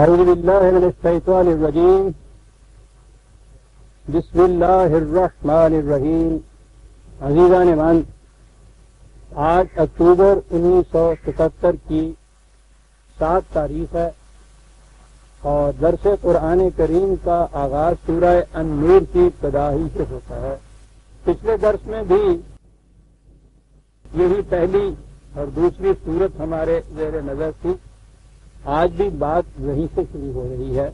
اعوذ باللہ من الشیطان الرجیم بسم اللہ الرحمن الرحیم. عزیزان من، آج اکتوبر 1977 کی 7 تاریخ ہے اور درس قرآن کریم کا آغاز سورہ النور کی ابتدا ہی سے ہوتا ہے. پچھلے درس میں بھی یہی پہلی اور دوسری صورت ہمارے زیر نظر تھی. آج بھی بات وہیں سے شروع ہو رہی ہے.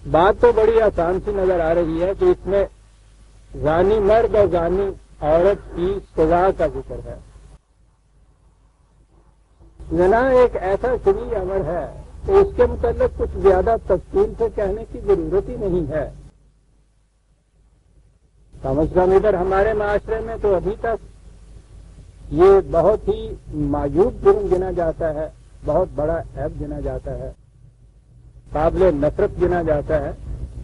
بات تو بڑی آسان سی نظر آ رہی ہے کہ اس میں زانی مرد اور زانی عورت کی سزا کا ذکر ہے. زنا ایک ایسا شرعی امر ہے کہ اس کے متعلق کچھ زیادہ تفصیل سے کہنے کی ضرورت ہی نہیں ہے. کم از کم ادھر ہمارے معاشرے میں تو ابھی تک یہ بہت ہی معیوب جرم گنا جاتا ہے، بہت بڑا عیب گنا جاتا ہے، قابل نفرت گنا جاتا ہے.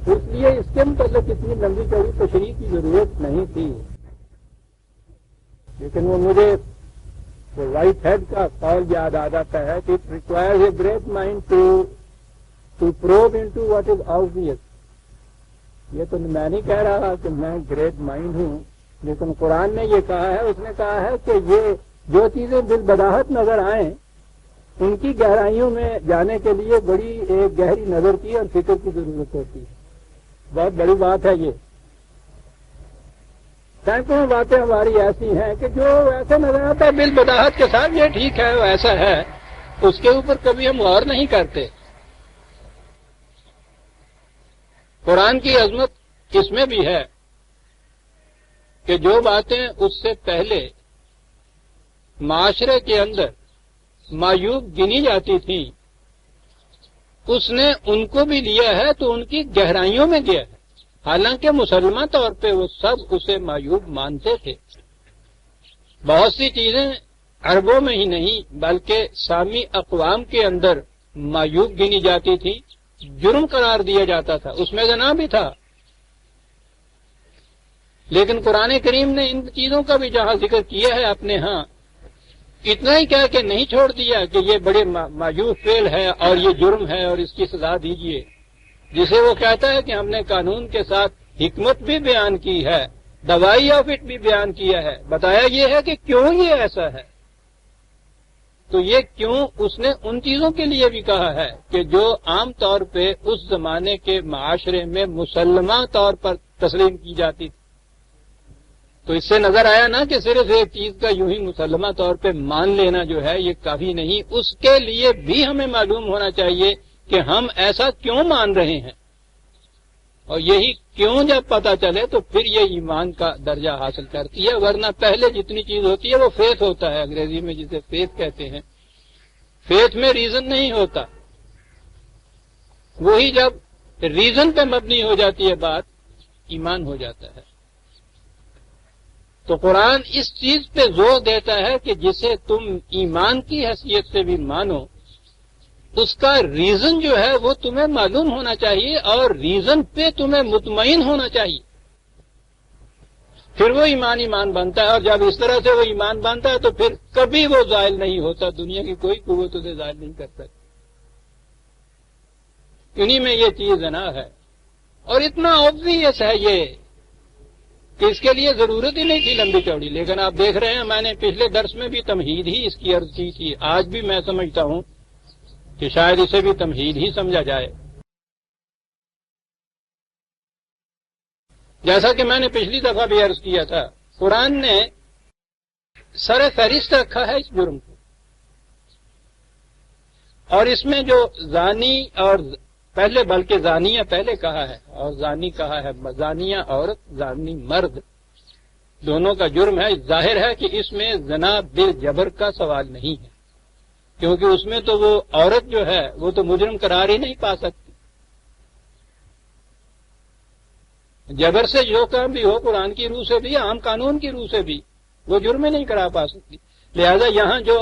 اس لیے اس کے متعلق اتنی لمبی چوڑی تشریح کی ضرورت نہیں تھی. لیکن وہ مجھے وائٹ ہیڈ کا قول یاد آ جاتا ہے کہ it requires a great mind to probe into what is obvious. یہ تو میں نہیں کہہ رہا کہ میں گریٹ مائنڈ ہوں، لیکن قرآن نے یہ کہا ہے، اس نے کہا ہے کہ یہ جو چیزیں بالبداہت نظر آئیں ان کی گہرائیوں میں جانے کے لیے بڑی ایک گہری نظر کی اور فکر کی ضرورت ہوتی ہے. بہت بڑی بات ہے یہ. سینکڑوں باتیں ہماری ایسی ہیں کہ جو ایسے نظر آتا ہے بالبداہت کے ساتھ یہ ٹھیک ہے، وہ ایسا ہے، اس کے اوپر کبھی ہم غور نہیں کرتے. قرآن کی عظمت اس میں بھی ہے کہ جو باتیں اس سے پہلے معاشرے کے اندر معیوب گنی جاتی تھیں اس نے ان کو بھی لیا ہے تو ان کی گہرائیوں میں گیا ہے. حالانکہ مسلمان طور پہ وہ سب اسے معیوب مانتے تھے. بہت سی چیزیں عربوں میں ہی نہیں بلکہ سامی اقوام کے اندر معیوب گنی جاتی تھی، جرم قرار دیا جاتا تھا، اس میں زنا بھی تھا. لیکن قرآن کریم نے ان چیزوں کا بھی جہاں ذکر کیا ہے اپنے ہاں اتنا ہی کہہ کے نہیں چھوڑ دیا کہ یہ بڑے معیوب فعل ہے اور یہ جرم ہے اور اس کی سزا دیجیے. جسے وہ کہتا ہے کہ ہم نے قانون کے ساتھ حکمت بھی بیان کی ہے، دوائی آف اٹ بھی بیان کیا ہے، بتایا یہ ہے کہ کیوں یہ ایسا ہے. تو یہ کیوں اس نے ان چیزوں کے لیے بھی کہا ہے کہ جو عام طور پہ اس زمانے کے معاشرے میں مسلمہ طور پر تسلیم کی جاتی تھی. تو اس سے نظر آیا نا کہ صرف ایک چیز کا یوں ہی مسلمہ طور پہ مان لینا جو ہے یہ کافی نہیں، اس کے لیے بھی ہمیں معلوم ہونا چاہیے کہ ہم ایسا کیوں مان رہے ہیں. اور یہی کیوں جب پتہ چلے تو پھر یہ ایمان کا درجہ حاصل کرتی ہے. ورنہ پہلے جتنی چیز ہوتی ہے وہ فیتھ ہوتا ہے، انگریزی میں جسے فیتھ کہتے ہیں. فیتھ میں ریزن نہیں ہوتا. وہی جب ریزن پہ مبنی ہو جاتی ہے بات، ایمان ہو جاتا ہے. تو قرآن اس چیز پہ زور دیتا ہے کہ جسے تم ایمان کی حیثیت سے بھی مانو اس کا ریزن جو ہے وہ تمہیں معلوم ہونا چاہیے اور ریزن پہ تمہیں مطمئن ہونا چاہیے. پھر وہ ایمان بنتا ہے. اور جب اس طرح سے وہ ایمان بنتا ہے تو پھر کبھی وہ زائل نہیں ہوتا. دنیا کی کوئی قوت اسے زائل نہیں کر سکتی. انہی میں یہ چیز زنا ہے اور اتنا آبویس ہے یہ کہ اس کے لیے ضرورت ہی نہیں تھی لمبی چوڑی. لیکن آپ دیکھ رہے ہیں میں نے پچھلے درس میں بھی تمہید ہی اس کی عرض کی تھی. آج بھی میں سمجھتا ہوں کہ شاید اسے بھی تمہید ہی سمجھا جائے. جیسا کہ میں نے پچھلی دفعہ بھی عرض کیا تھا، قرآن نے سر فہرست رکھا ہے اس جرم کو. اور اس میں جو زانی اور پہلے بلکہ زانیہ پہلے کہا ہے اور زانی کہا ہے. زانیہ عورت، زانی مرد، دونوں کا جرم ہے. ظاہر ہے کہ اس میں زنا بالجبر کا سوال نہیں ہے، کیونکہ اس میں تو وہ عورت جو ہے وہ تو مجرم قرار ہی نہیں پا سکتی. جبر سے جو کام بھی ہو قرآن کی روح سے بھی، عام قانون کی روح سے بھی، وہ جرم نہیں قرار پا سکتی. لہذا یہاں جو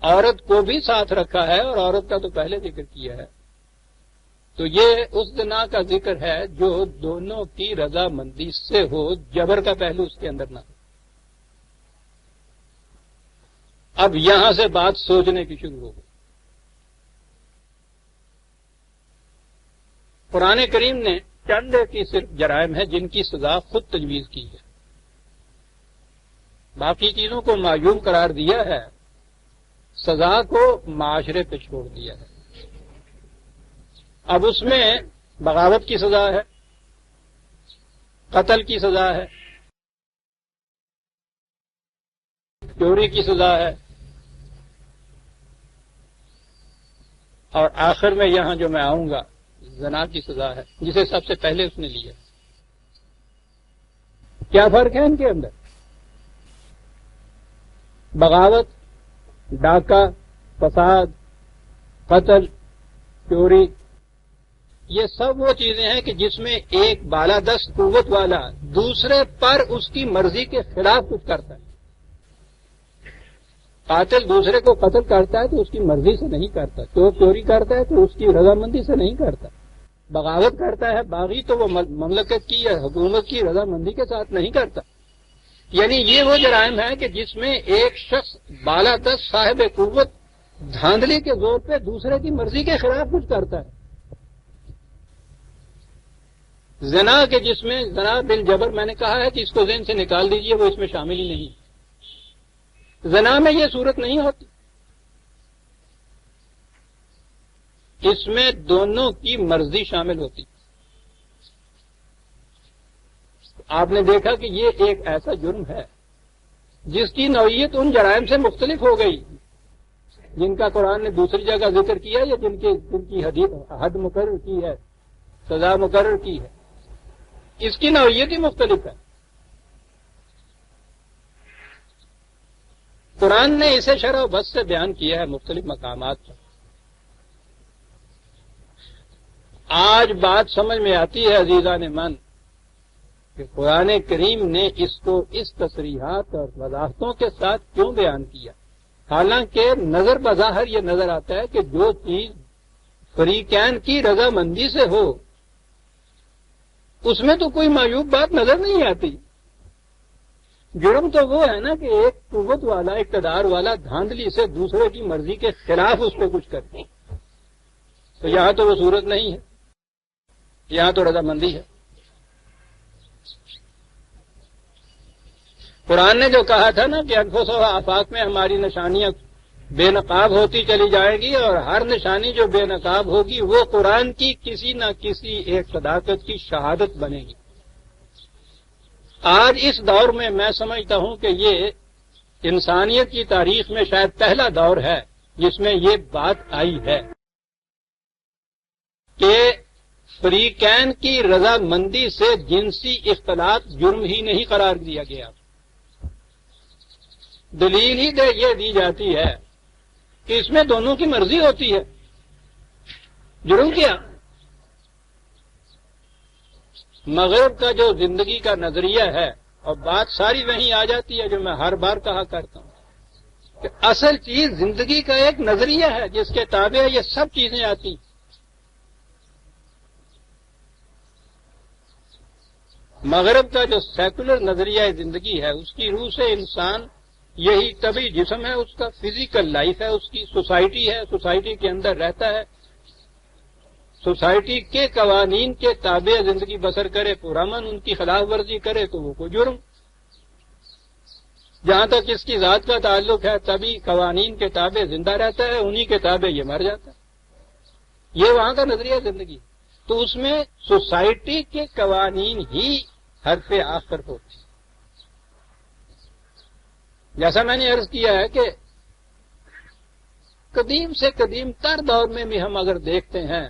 عورت کو بھی ساتھ رکھا ہے اور عورت کا تو پہلے ذکر کیا ہے، تو یہ اس زنا کا ذکر ہے جو دونوں کی رضامندی سے ہو، جبر کا پہلو اس کے اندر نہ ہو. اب یہاں سے بات سوچنے کی شروع ہو گئی. قرآن کریم نے چند کی صرف جرائم ہے جن کی سزا خود تجویز کی ہے، باقی چیزوں کو معیوب قرار دیا ہے، سزا کو معاشرے پہ چھوڑ دیا ہے. اب اس میں بغاوت کی سزا ہے، قتل کی سزا ہے، چوری کی سزا ہے، اور آخر میں یہاں جو میں آؤں گا زنا کی سزا ہے، جسے سب سے پہلے اس نے لیا. کیا فرق ہے ان کے اندر؟ بغاوت، ڈاکہ، فساد، قتل، چوری، یہ سب وہ چیزیں ہیں کہ جس میں ایک بالادست قوت والا دوسرے پر اس کی مرضی کے خلاف کچھ کرتا ہے. قاتل دوسرے کو قتل کرتا ہے تو اس کی مرضی سے نہیں کرتا، چور چوری کرتا ہے تو اس کی رضامندی سے نہیں کرتا، بغاوت کرتا ہے باغی تو وہ مملکت کی یا حکومت کی رضامندی کے ساتھ نہیں کرتا. یعنی یہ وہ جرائم ہے کہ جس میں ایک شخص بالادست صاحب قوت دھاندلی کے زور پہ دوسرے کی مرضی کے خلاف کچھ کرتا ہے. زنا کے جس میں زنا بالجبر میں نے کہا ہے کہ اس کو ذہن سے نکال دیجئے، وہ اس میں شامل ہی نہیں. زنا میں یہ صورت نہیں ہوتی، اس میں دونوں کی مرضی شامل ہوتی. آپ نے دیکھا کہ یہ ایک ایسا جرم ہے جس کی نوعیت ان جرائم سے مختلف ہو گئی جن کا قرآن نے دوسری جگہ ذکر کیا یا جن کی حد مقرر کی ہے، سزا مقرر کی ہے. اس کی نوعیت ہی مختلف ہے. قرآن نے اسے شرح و بس سے بیان کیا ہے مختلف مقامات پر. آج بات سمجھ میں آتی ہے عزیزان من کہ قرآن کریم نے اس کو اس تصریحات اور وضاحتوں کے ساتھ کیوں بیان کیا، حالانکہ نظر بظاہر یہ نظر آتا ہے کہ جو چیز فریقین کی رضامندی سے ہو اس میں تو کوئی معیوب بات نظر نہیں آتی. جرم تو وہ ہے نا کہ ایک قوت والا اقتدار والا دھاندلی سے دوسرے کی مرضی کے خلاف اس پہ کچھ کرتے. تو یہاں تو وہ صورت نہیں ہے، یہاں تو رضامندی ہے. قرآن نے جو کہا تھا نا کہ انفس و آفاق میں ہماری نشانیاں بے نقاب ہوتی چلی جائے گی اور ہر نشانی جو بے نقاب ہوگی وہ قرآن کی کسی نہ کسی ایک صداقت کی شہادت بنے گی. آج اس دور میں سمجھتا ہوں کہ یہ انسانیت کی تاریخ میں شاید پہلا دور ہے جس میں یہ بات آئی ہے کہ فریقین کی رضامندی سے جنسی اختلاط جرم ہی نہیں قرار دیا گیا. دلیل ہی یہ دی جاتی ہے کہ اس میں دونوں کی مرضی ہوتی ہے. جرم کیا؟ مغرب کا جو زندگی کا نظریہ ہے، اور بات ساری وہیں آ جاتی ہے جو میں ہر بار کہا کرتا ہوں کہ اصل چیز زندگی کا ایک نظریہ ہے جس کے تابع یہ سب چیزیں آتی. مغرب کا جو سیکولر نظریہ زندگی ہے اس کی روح سے انسان یہی طبعی جسم ہے، اس کا فزیکل لائف ہے، اس کی سوسائٹی ہے، سوسائٹی کے اندر رہتا ہے، سوسائٹی کے قوانین کے تابع زندگی بسر کرے، پرامن ان کی خلاف ورزی کرے تو وہ کوئی جرم. جہاں تک اس کی ذات کا تعلق ہے تبھی قوانین کے تابع زندہ رہتا ہے، انہی کے تابع یہ مر جاتا ہے. یہ وہاں کا نظریہ زندگی. تو اس میں سوسائٹی کے قوانین ہی حرف آخر ہوتی. جیسا میں نے عرض کیا ہے کہ قدیم سے قدیم تر دور میں بھی ہم اگر دیکھتے ہیں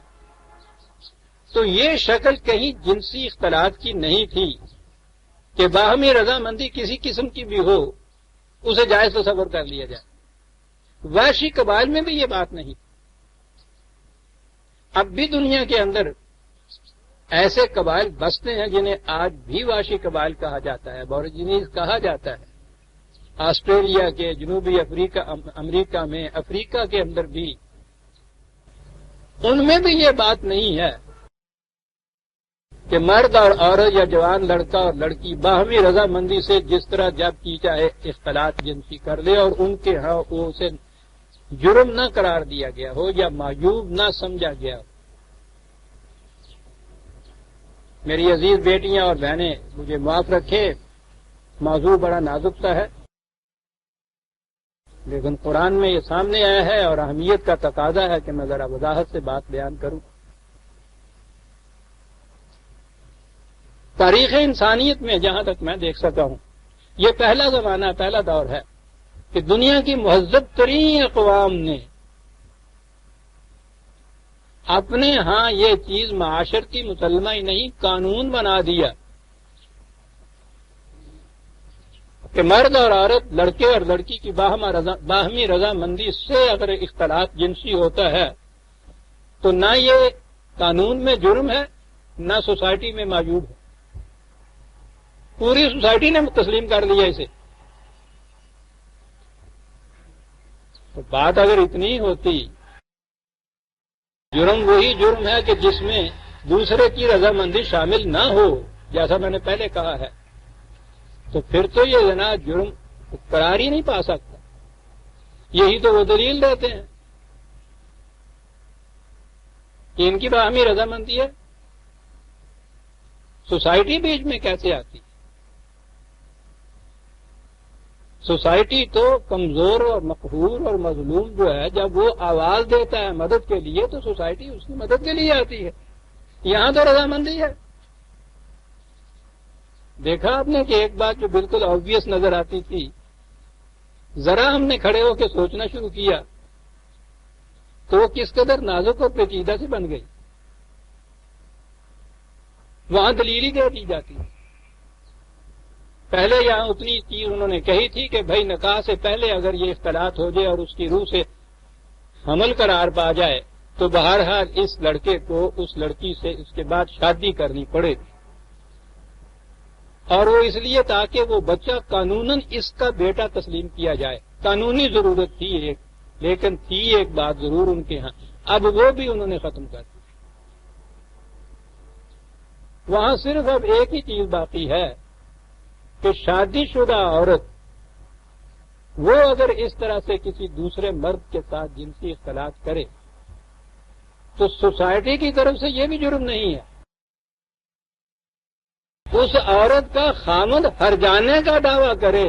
تو یہ شکل کہیں جنسی اختلاط کی نہیں تھی کہ باہمی رضامندی کسی قسم کی بھی ہو اسے جائز تصور کر لیا جائے. وحشی قبائل میں بھی یہ بات نہیں. اب بھی دنیا کے اندر ایسے قبائل بستے ہیں جنہیں آج بھی وحشی قبائل کہا جاتا ہے، ابوریجنیز کہا جاتا ہے. آسٹریلیا کے، جنوبی امریکہ میں، افریقہ کے اندر بھی، ان میں بھی یہ بات نہیں ہے کہ مرد اور عورت یا جوان لڑکا اور لڑکی باہمی رضامندی سے جس طرح جب کی چاہے اختلاط جنسی کر لے اور ان کے ہاں وہ اسے جرم نہ قرار دیا گیا ہو یا معیوب نہ سمجھا گیا ہو۔ میری عزیز بیٹیاں اور بہنیں مجھے معاف رکھے، موضوع بڑا نازک سا ہے، لیکن قرآن میں یہ سامنے آیا ہے اور اہمیت کا تقاضا ہے کہ میں ذرا وضاحت سے بات بیان کروں۔ تاریخ انسانیت میں جہاں تک میں دیکھ سکا ہوں، یہ پہلا زمانہ، پہلا دور ہے کہ دنیا کی مہذب ترین اقوام نے اپنے ہاں یہ چیز معاشرتی مسلمہ ہی نہیں، قانون بنا دیا کہ مرد اور عورت، لڑکے اور لڑکی کی باہمی رضامندی سے اگر اختلاط جنسی ہوتا ہے تو نہ یہ قانون میں جرم ہے، نہ سوسائٹی میں معیوب ہے۔ پوری سوسائٹی نے تسلیم کر لیا اسے۔ تو بات اگر اتنی ہوتی، جرم وہی جرم ہے کہ جس میں دوسرے کی رضامندی شامل نہ ہو، جیسا میں نے پہلے کہا ہے، تو پھر تو یہ زنا جرم قرار ہی نہیں پا سکتا۔ یہی تو وہ دلیل دیتے ہیں کہ ان کی باہمی رضامندی ہے۔ سوسائٹی بیچ میں کیسے آتی؟ سوسائٹی تو کمزور اور مقہور اور مظلوم جو ہے، جب وہ آواز دیتا ہے مدد کے لیے تو سوسائٹی اس کی مدد کے لیے آتی ہے۔ یہاں تو رضامندی ہے۔ دیکھا آپ نے کہ ایک بات جو بالکل آبویس نظر آتی تھی، ذرا ہم نے کھڑے ہو کے سوچنا شروع کیا تو وہ کس قدر نازک اور پیچیدہ سے بن گئی۔ وہاں دلیل ہی دے دی جاتی ہے۔ پہلے یہاں اتنی چیز انہوں نے کہی تھی کہ بھائی نکاح سے پہلے اگر یہ اختلاط ہو جائے اور اس کی روح سے حمل قرار پا جائے تو بہرحال اس لڑکے کو اس لڑکی سے اس کے بعد شادی کرنی پڑے گی، اور وہ اس لیے تاکہ وہ بچہ قانوناً اس کا بیٹا تسلیم کیا جائے۔ قانونی ضرورت تھی ایک، لیکن تھی ایک بات ضرور ان کے ہاں، اب وہ بھی انہوں نے ختم کر دی۔ وہاں صرف اب ایک ہی چیز باقی ہے کہ شادی شدہ عورت وہ اگر اس طرح سے کسی دوسرے مرد کے ساتھ جنسی اختلاط کرے تو سوسائٹی کی طرف سے یہ بھی جرم نہیں ہے۔ اس عورت کا خامد ہر جانے کا دعویٰ کرے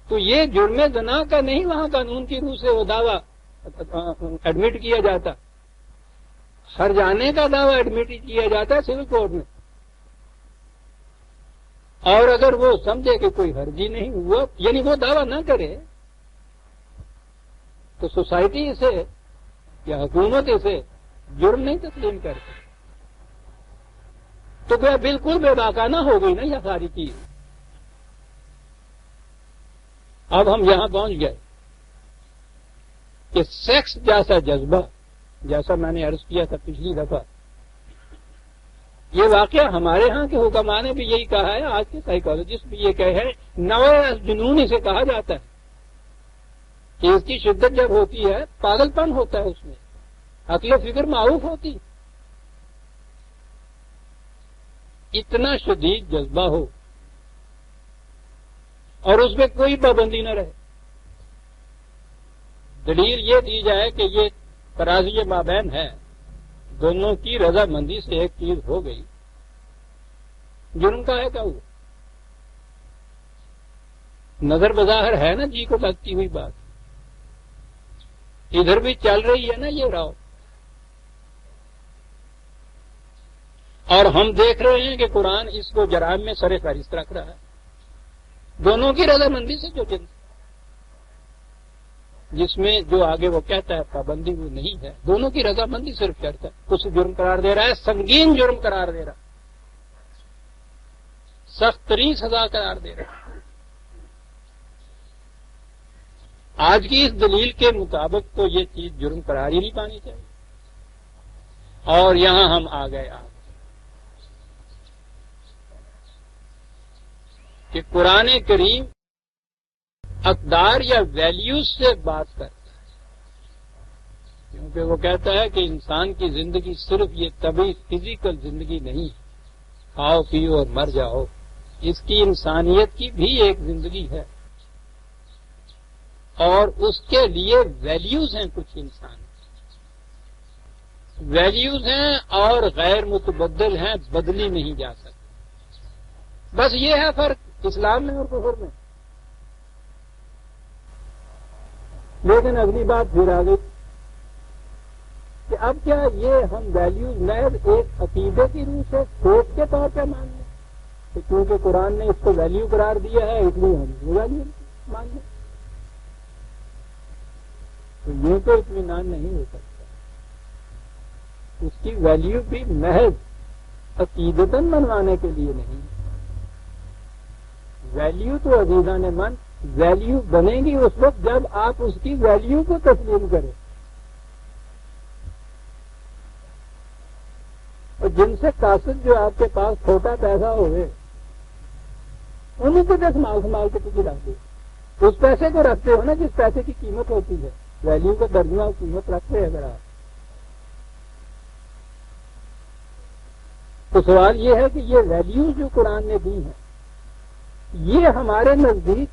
تو یہ جرم زنا کا نہیں، وہاں قانون کی روح سے وہ دعویٰ ایڈمٹ کیا جاتا، ہر جانے کا دعویٰ ایڈمٹ کیا جاتا ہے سول کورٹ میں۔ اور اگر وہ سمجھے کہ کوئی حرجی نہیں ہوا، یعنی وہ دعویٰ نہ کرے، تو سوسائٹی اسے یا حکومت اسے جرم نہیں تسلیم کرتی، تو وہ بالکل بے باکہ نہ ہو گئی نا یہ ساری چیز۔ اب ہم یہاں پہنچ گئے کہ سیکس جیسا جذبہ، جیسا میں نے عرض کیا تھا پچھلی دفعہ، یہ واقعہ ہمارے ہاں کے حکماء نے بھی یہی کہا ہے، آج کے سائیکالوجسٹ بھی یہ کہے ہیں، نوع جنون اسے کہا جاتا ہے کہ اس کی شدت جب ہوتی ہے پاگل پن ہوتا ہے، اس میں عقل و فکر معروف ہوتی، اتنا شدید جذبہ ہو اور اس میں کوئی پابندی نہ رہے۔ دلیل یہ دی جائے کہ یہ ترازی مابین ہے، دونوں کی رضامندی سے ایک چیز ہو گئی، جرم کا ہے کیا ہوا؟ نظر بظاہر ہے نا جی کو لگتی ہوئی بات، ادھر بھی چل رہی ہے نا یہ راؤ، اور ہم دیکھ رہے ہیں کہ قرآن اس کو جرائم میں سر فہرست رکھ رہا ہے، دونوں کی رضامندی سے جو جنس، جس میں جو آگے وہ کہتا ہے پابندی وہ نہیں ہے، دونوں کی رضامندی صرف شرط ہے، کچھ جرم قرار دے رہا ہے، سنگین جرم قرار دے رہا ہے، سخت ترین سزا قرار دے رہا ہے۔ آج کی اس دلیل کے مطابق تو یہ چیز جرم قرار ہی نہیں پانی چاہیے، اور یہاں ہم آ گئے کہ قرآن کریم اقدار یا ویلیوز سے بات کرتا ہے، کیونکہ وہ کہتا ہے کہ انسان کی زندگی صرف یہ طبی فزیکل زندگی نہیں، کھاؤ پیو اور مر جاؤ، اس کی انسانیت کی بھی ایک زندگی ہے، اور اس کے لیے ویلیوز ہیں، کچھ انسان ویلیوز ہیں اور غیر متبدل ہیں، بدلی نہیں جا سکتی۔ بس یہ ہے فرق اسلام میں اور کفر میں۔ لیکن اگلی بات پھر آ گئی کہ اب کیا یہ ہم ویلیوز محض ایک عقیدے کی روح سے سوچ کے طور پہ مان لیں کہ کیونکہ قرآن نے اس کو ویلیو قرار دیا ہے اس لیے ہم وہ ویلیو مان لیں؟ تو یہ تو اطمینان نہیں ہو سکتا۔ اس کی ویلیو بھی محض عقیدتاً منوانے کے لیے نہیں۔ ویلیو تو عزیزان من ویلیو بنے گی اس وقت جب آپ اس کی ویلیو کو تسلیم کریں، اور جن سے قاصد جو آپ کے پاس چھوٹا پیسہ ہوئے انہیں کو سنبھال کے تجھے رکھ دے، اس پیسے کو رکھتے ہو نا جس پیسے کی قیمت ہوتی ہے، ویلیو کا درجہ اور قیمت رکھتے ہیں اگر آپ، تو سوال یہ ہے کہ یہ ویلیوز جو قرآن نے دی ہیں یہ ہمارے نزدیک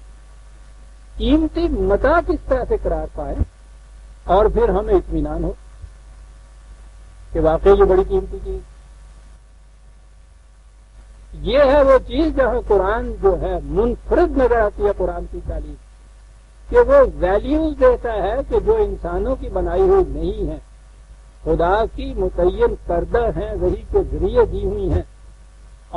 قیمتی متاع کس طرح سے قرار پائے اور پھر ہمیں اطمینان ہو کہ واقعی یہ بڑی قیمتی چیز۔ یہ ہے وہ چیز جہاں قرآن جو ہے منفرد نظر آتی ہے قرآن کی تعلیم، کہ وہ ویلیوز دیتا ہے کہ جو انسانوں کی بنائی ہوئی نہیں ہیں، خدا کی متعین کردہ ہیں، وہی کے ذریعے دی ہوئی ہیں،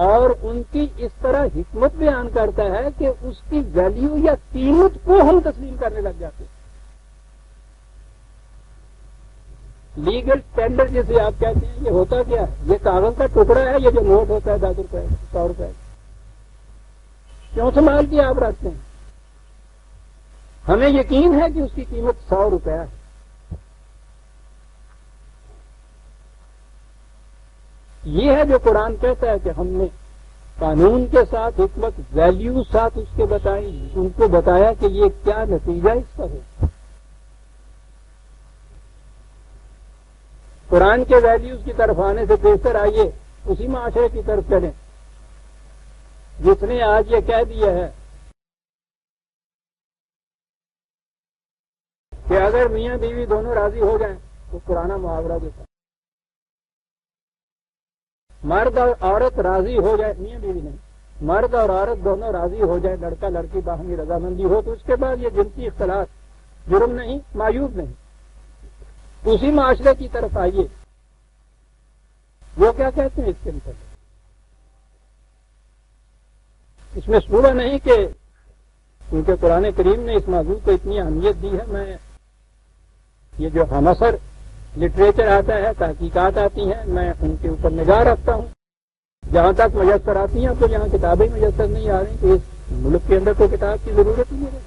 اور ان کی اس طرح حکمت بیان کرتا ہے کہ اس کی ویلیو یا قیمت کو ہم تسلیم کرنے لگ جاتے ہیں۔ لیگل ٹینڈر جسے آپ کہتے ہیں یہ ہوتا کیا ہے؟ یہ کاغذ کا ٹکڑا ہے، یہ جو نوٹ ہوتا ہے 10 روپے 100 روپے، کیوں سنبھال کے آپ رکھتے ہیں؟ ہمیں یقین ہے کہ اس کی قیمت 100 روپے ہے۔ یہ ہے جو قرآن کہتا ہے کہ ہم نے قانون کے ساتھ حکمت ویلیو ساتھ اس کے بتائی، ان کو بتایا کہ یہ کیا نتیجہ اس کا ہے۔ قرآن کے ویلیوز کی طرف آنے سے بہتر آئیے اسی معاشرے کی طرف چلیں جس نے آج یہ کہہ دیا ہے کہ اگر میاں بیوی دونوں راضی ہو جائیں تو پرانا محاورہ دیتا، مرد اور عورت راضی ہو جائے، میاں بیوی نہیں، مرد اور عورت دونوں راضی ہو جائے، لڑکا لڑکی باہمی رضامندی ہو، تو اس کے بعد یہ جنسی اختلاط جرم نہیں، معیوب نہیں۔ اسی معاشرے کی طرف آئیے، وہ کیا کہتے ہیں اس کے متعلق؟ اس میں صورت نہیں کہ کیونکہ قرآن کریم نے اس موضوع کو اتنی اہمیت دی ہے، میں یہ جو ہم اثر لٹریچر آتا ہے، تحقیقات آتی ہیں، میں ان کے اوپر نگاہ رکھتا ہوں، جہاں تک میسر آتی ہیں، تو یہاں کتابیں میسر نہیں آ رہی کہ اس ملک کے اندر کوئی کتاب کی ضرورت نہیں ہے،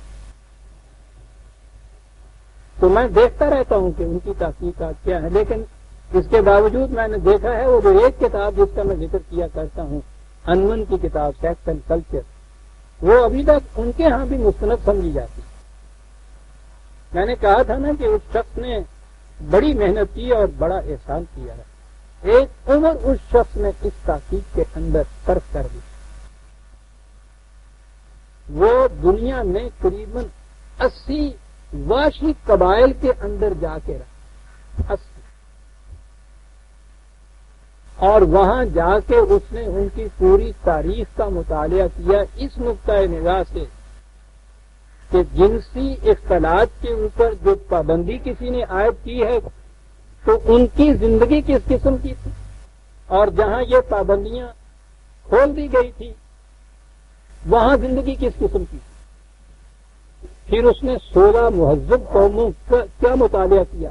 تو میں دیکھتا رہتا ہوں کہ ان کی تحقیقات کیا ہے، لیکن اس کے باوجود میں نے دیکھا ہے وہ جو ایک کتاب جس کا میں ذکر کیا کرتا ہوں، انون کی کتاب سیکس اینڈ کلچر، وہ ابھی تک ان کے ہاں بھی مستند سمجھی جاتی۔ میں نے کہا تھا نا کہ اس شخص نے بڑی محنت کی اور بڑا احسان کیا ہے، ایک عمر اس شخص نے اس تحقیق کے اندر صرف کر دی، وہ دنیا میں قریباً 80 واشی قبائل کے اندر جا کے رہا، 80، اور وہاں جا کے اس نے ان کی پوری تاریخ کا مطالعہ کیا اس نقطۂ نگاہ سے کہ جنسی اختلاط کے اوپر جو پابندی کسی نے عائد کی ہے تو ان کی زندگی کس قسم کی تھی، اور جہاں یہ پابندیاں کھول دی گئی تھی وہاں زندگی کس قسم کی تھی۔ پھر اس نے 16 مہذب قوموں کا کیا مطالعہ کیا،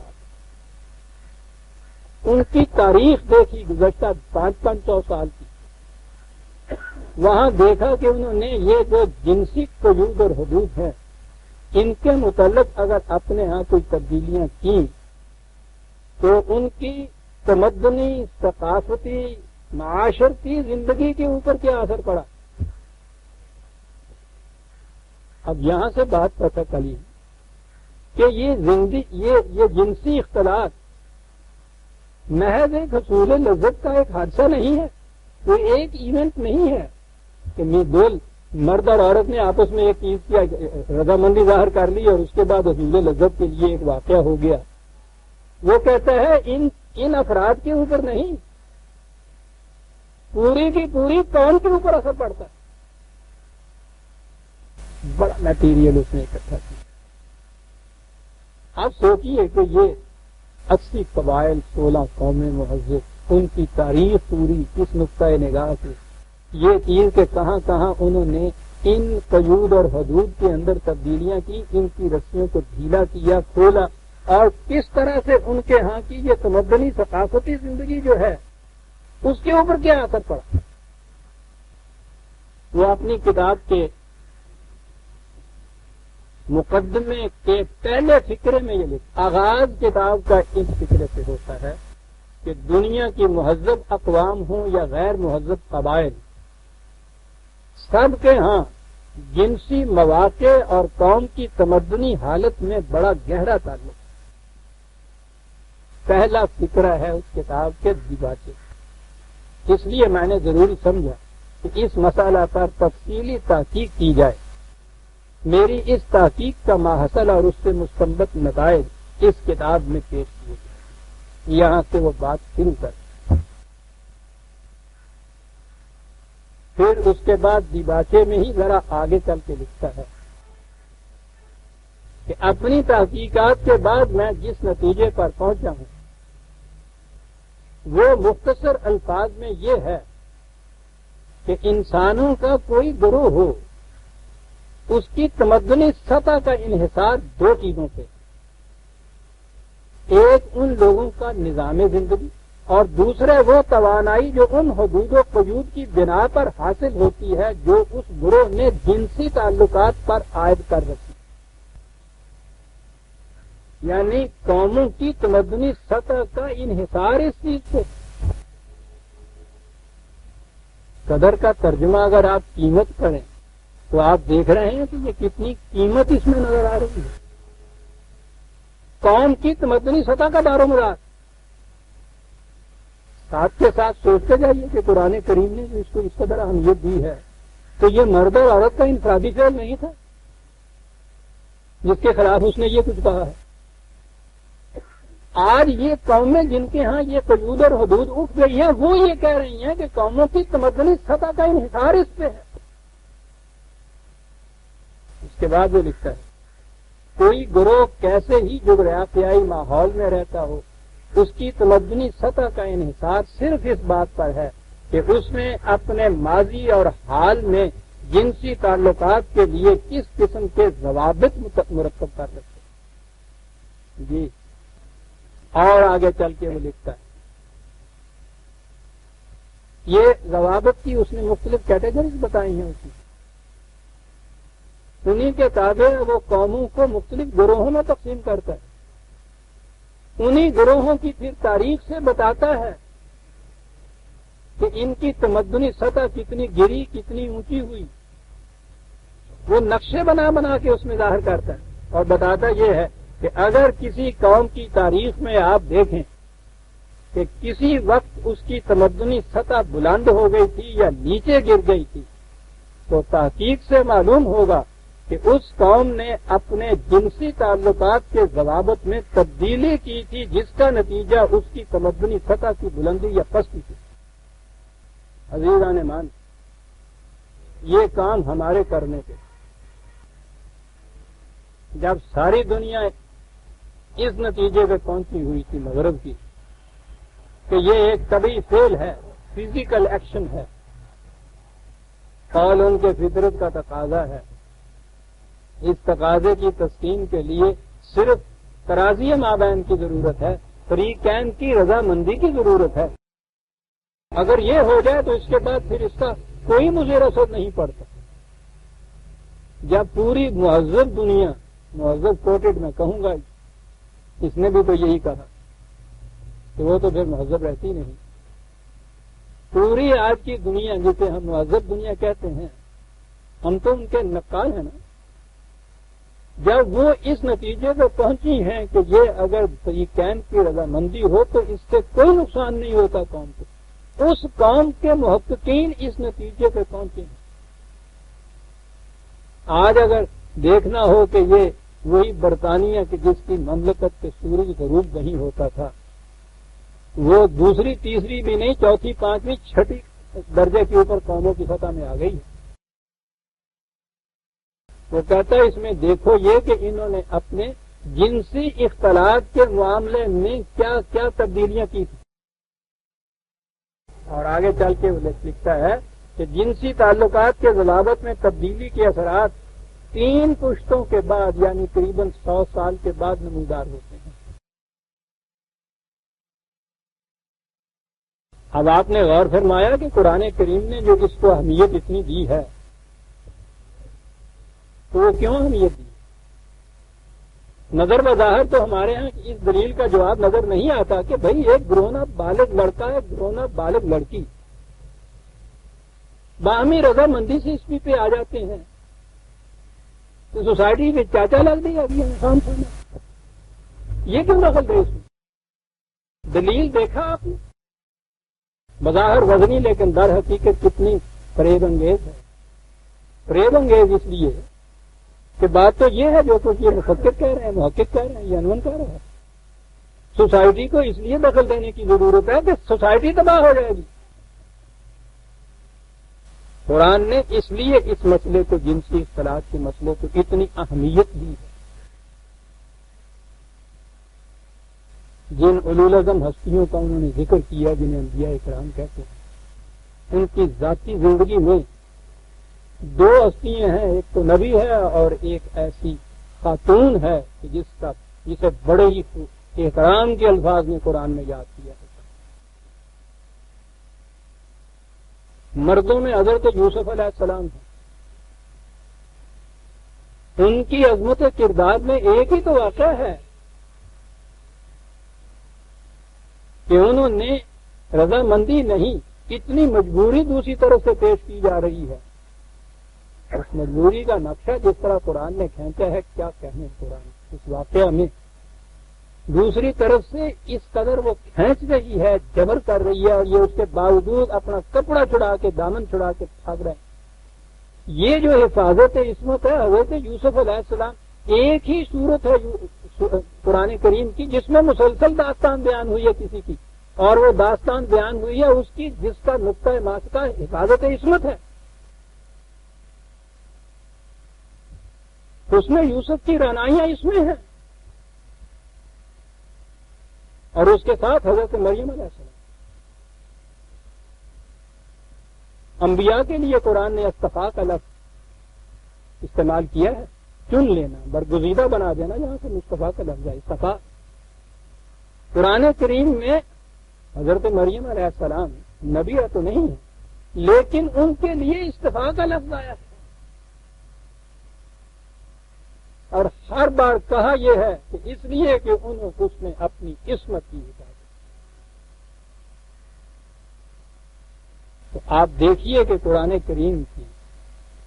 ان کی تاریخ دیکھی گزشتہ 500 سال کی، وہاں دیکھا کہ انہوں نے یہ جو جنسی قیود اور حدود ہیں ان کے متعلق اگر اپنے ہاں کوئی تبدیلیاں کی تو ان کی تمدنی، ثقافتی، معاشرتی زندگی کے اوپر کیا اثر پڑا۔ اب یہاں سے بات پتہ چلی کہ یہ جنسی اختلاط محض ایک حصول لذت کا ایک حادثہ نہیں ہے، کوئی ایک ایونٹ نہیں ہے کہ دو مرد اور عورت نے آپس میں ایک چیز کی رضامندی ظاہر کر لی اور اس کے بعد حصول لذت کے لیے ایک واقعہ ہو گیا۔ وہ کہتا ہے ان افراد کے اوپر نہیں، پوری کی پوری قوم کے اوپر اثر پڑتا ہے۔ بڑا میٹیریل اس نے اکٹھا کیا۔ آپ سوچیے کہ یہ 80 قبائل، 16 قومیں مہذب، ان کی تاریخ پوری کس نقطۂ نگاہ سے یہ چیز کہ کہاں کہاں انہوں نے ان قیود اور حدود کے اندر تبدیلیاں کی، ان کی رسیوں کو ڈھیلا کیا، کھولا، اور کس طرح سے ان کے ہاں کی یہ تمدنی ثقافتی زندگی جو ہے اس کے اوپر کیا اثر پڑا۔ وہ اپنی کتاب کے مقدمے کے پہلے فقرے میں یہ لکھا، آغاز کتاب کا اس فقرے سے ہوتا ہے کہ دنیا کی مہذب اقوام ہوں یا غیر مہذب قبائل، سب کے ہاں جنسی مواقع اور قوم کی تمدنی حالت میں بڑا گہرا تعلق۔ پہلا فقرہ ہے اس کتاب کے دیباچے، اس لیے میں نے ضروری سمجھا کہ اس مسئلہ پر تفصیلی تحقیق کی جائے۔ میری اس تحقیق کا ماحصل اور اس سے مستنبط نتائج اس کتاب میں پیش کیے گئے۔ یہاں سے وہ بات شروع کر، پھر اس کے بعد دیباچے میں ہی ذرا آگے چل کے لکھتا ہے کہ اپنی تحقیقات کے بعد میں جس نتیجے پر پہنچا ہوں وہ مختصر الفاظ میں یہ ہے کہ انسانوں کا کوئی گروہ ہو، اس کی تمدنی سطح کا انحصار دو چیزوں پہ، ایک ان لوگوں کا نظام زندگی اور دوسرے وہ توانائی جو ان حدود و قیود کی بنا پر حاصل ہوتی ہے جو اس گروہ نے جنسی تعلقات پر عائد کر رکھی، یعنی قوموں کی تمدنی سطح کا انحصار اس چیز سے۔ قدر کا ترجمہ اگر آپ قیمت کریں تو آپ دیکھ رہے ہیں کہ یہ کتنی قیمت اس میں نظر آ رہی ہے، قوم کی تمدنی سطح کا دار و مدار۔ ساتھ کے ساتھ سوچتے جائیے کہ قرآن کریم نے جو اس کو اس قدر اہمیت دی ہے تو یہ مرد اور عورت کا انفرادی فعل نہیں تھا جس کے خلاف اس نے یہ کچھ کہا ہے۔ آج یہ قومیں جن کے ہاں یہ قیود اور حدود اٹھ گئی ہیں وہ یہ کہہ رہی ہیں کہ قوموں کی تمدنی سطح کا انحصار اس پہ ہے۔ اس کے بعد وہ لکھتا ہے کوئی گروہ کیسے ہی جغرافیائی ماحول میں رہتا ہو، اس کی تمدنی سطح کا انحصار صرف اس بات پر ہے کہ اس میں اپنے ماضی اور حال میں جنسی تعلقات کے لیے کس قسم کے ضوابط مرتب کر سکتے۔ جی، اور آگے چل کے وہ لکھتا ہے یہ ضوابط کی اس نے مختلف کیٹیگریز بتائی ہیں، اس نے انہی کے تابع وہ قوموں کو مختلف گروہوں میں تقسیم کرتا ہے، انہی گروہوں کی پھر تاریخ سے بتاتا ہے کہ ان کی تمدنی سطح کتنی گری، کتنی اونچی ہوئی، وہ نقشے بنا بنا کے اس میں ظاہر کرتا ہے اور بتاتا یہ ہے کہ اگر کسی قوم کی تاریخ میں آپ دیکھیں کہ کسی وقت اس کی تمدنی سطح بلند ہو گئی تھی یا نیچے گر گئی تھی تو تحقیق سے معلوم ہوگا کہ اس قوم نے اپنے جنسی تعلقات کے ضوابط میں تبدیلی کی تھی جس کا نتیجہ اس کی تمدنی سطح کی بلندی یا پستی تھی۔ عزیزان مان، یہ کام ہمارے کرنے کے، جب ساری دنیا اس نتیجے پہ پہنچی ہوئی تھی مغرب کی کہ یہ ایک طبعی فعل ہے، فزیکل ایکشن ہے، قول ان کے فطرت کا تقاضا ہے، اس تقاضے کی تسکین کے لیے صرف ترازی مابین کی ضرورت ہے، فریقین کی رضامندی کی ضرورت ہے۔ اگر یہ ہو جائے تو اس کے بعد پھر اس کا کوئی مضر اثر نہیں پڑتا۔ جب پوری مہذب دنیا، مہذب کوٹڈ میں کہوں گا، اس نے بھی تو یہی کہا کہ وہ تو پھر مہذب رہتی نہیں۔ پوری آج کی دنیا جسے ہم مہذب دنیا کہتے ہیں، ہم تو ان کے نقال ہیں نا، جب وہ اس نتیجے پہ پہنچی ہیں کہ یہ اگر فریقین کی رضامندی ہو تو اس سے کوئی نقصان نہیں ہوتا قوم کو، اس قوم کے محققین اس نتیجے پہ پہنچے ہیں۔ آج اگر دیکھنا ہو کہ یہ وہی برطانیہ کی جس کی مملکت کے سورج غروب نہیں ہوتا تھا، وہ دوسری تیسری بھی نہیں، چوتھی پانچویں چھٹی درجے کے اوپر قوموں کی سطح میں آ گئی ہے۔ وہ کہتا ہے اس میں دیکھو یہ کہ انہوں نے اپنے جنسی اختلاط کے معاملے میں کیا کیا تبدیلیاں کی تھیں، اور آگے چل کے وہ لکھتا ہے کہ جنسی تعلقات کے ضوابط میں تبدیلی کے اثرات 3 پشتوں کے بعد یعنی قریباً 100 سال کے بعد نمودار ہوتے ہیں۔ اب آپ نے غور فرمایا کہ قرآن کریم نے جو اس کو اہمیت اتنی دی ہے تو وہ کیوں اہمیت دی؟ نظر بظاہر تو ہمارے ہاں اس دلیل کا جواب نظر نہیں آتا کہ بھئی ایک گرون اپ بالغ لڑکا ہے، گرون اپ بالغ لڑکی باہمی رضامندی سے اس پہ آ جاتے ہیں تو سوسائٹی میں چاچا لگ دی ابھی انسان سننا، یہ کیوں دخل دے اس میں؟ دلیل دیکھا آپ نے؟ بظاہر وزنی لیکن در حقیقت کتنی فریب انگیز ہے۔ فریب انگیز اس لیے کہ بات تو یہ ہے جو کچھ یہ مفکر کہہ رہے ہیں، محقق کہہ رہے ہیں، یہ عنوان کہہ رہا ہے۔ سوسائٹی کو اس لیے دخل دینے کی ضرورت ہے کہ سوسائٹی تباہ ہو جائے گی۔ قرآن نے اس لیے اس مسئلے کو، جنسی اختلاط کے مسئلے کو اتنی اہمیت دی ہے۔ جن اولوالعزم ہستیوں کا انہوں نے ذکر کیا جنہیں انبیاء کرام کہتے ہیں، ان کی ذاتی زندگی میں 2 ہستیاں ہیں، ایک تو نبی ہے اور ایک ایسی خاتون ہے کہ جسے بڑے ہی احترام کے الفاظ میں قرآن میں یاد کیا ہے۔ مردوں میں حضرت یوسف علیہ السلام ہے، ان کی عظمت کردار میں ایک ہی تو واقعہ ہے کہ انہوں نے رضامندی نہیں، اتنی مجبوری دوسری طرف سے پیش کی جا رہی ہے۔ اس مجبوری کا نقشہ جس طرح قرآن نے کھینچا ہے، کیا کہنے قرآن اس واقعہ میں، دوسری طرف سے اس قدر وہ کھینچ رہی ہے، جبر کر رہی ہے، اور یہ اس کے باوجود اپنا کپڑا چھڑا کے، دامن چھڑا کے بھاگ رہے ہیں۔ یہ جو حفاظت عصمت ہے حضرت یوسف علیہ السلام، ایک ہی صورت ہے قرآن کریم کی جس میں مسلسل داستان بیان ہوئی ہے کسی کی، اور وہ داستان بیان ہوئی ہے اس کی جس کا نقطۂ ماسکہ حفاظت عصمت ہے۔ اس میں یوسف کی رعنائیاں اس میں ہیں، اور اس کے ساتھ حضرت مریم علیہ السلام۔ انبیاء کے لیے قرآن نے اصطفاء کا لفظ استعمال کیا ہے، چن لینا، برگزیدہ بنا دینا، جہاں سے مصطفیٰ کا لفظ ہے اصطفاء۔ قرآن کریم میں حضرت مریم علیہ السلام نبی تو نہیں ہے، لیکن ان کے لیے اصطفاء کا لفظ آیا ہے، اور ہر بار کہا یہ ہے کہ اس لیے کہ اس نے اپنی عصمت کی حفاظت۔ تو آپ دیکھیے کہ قرآن کریم کی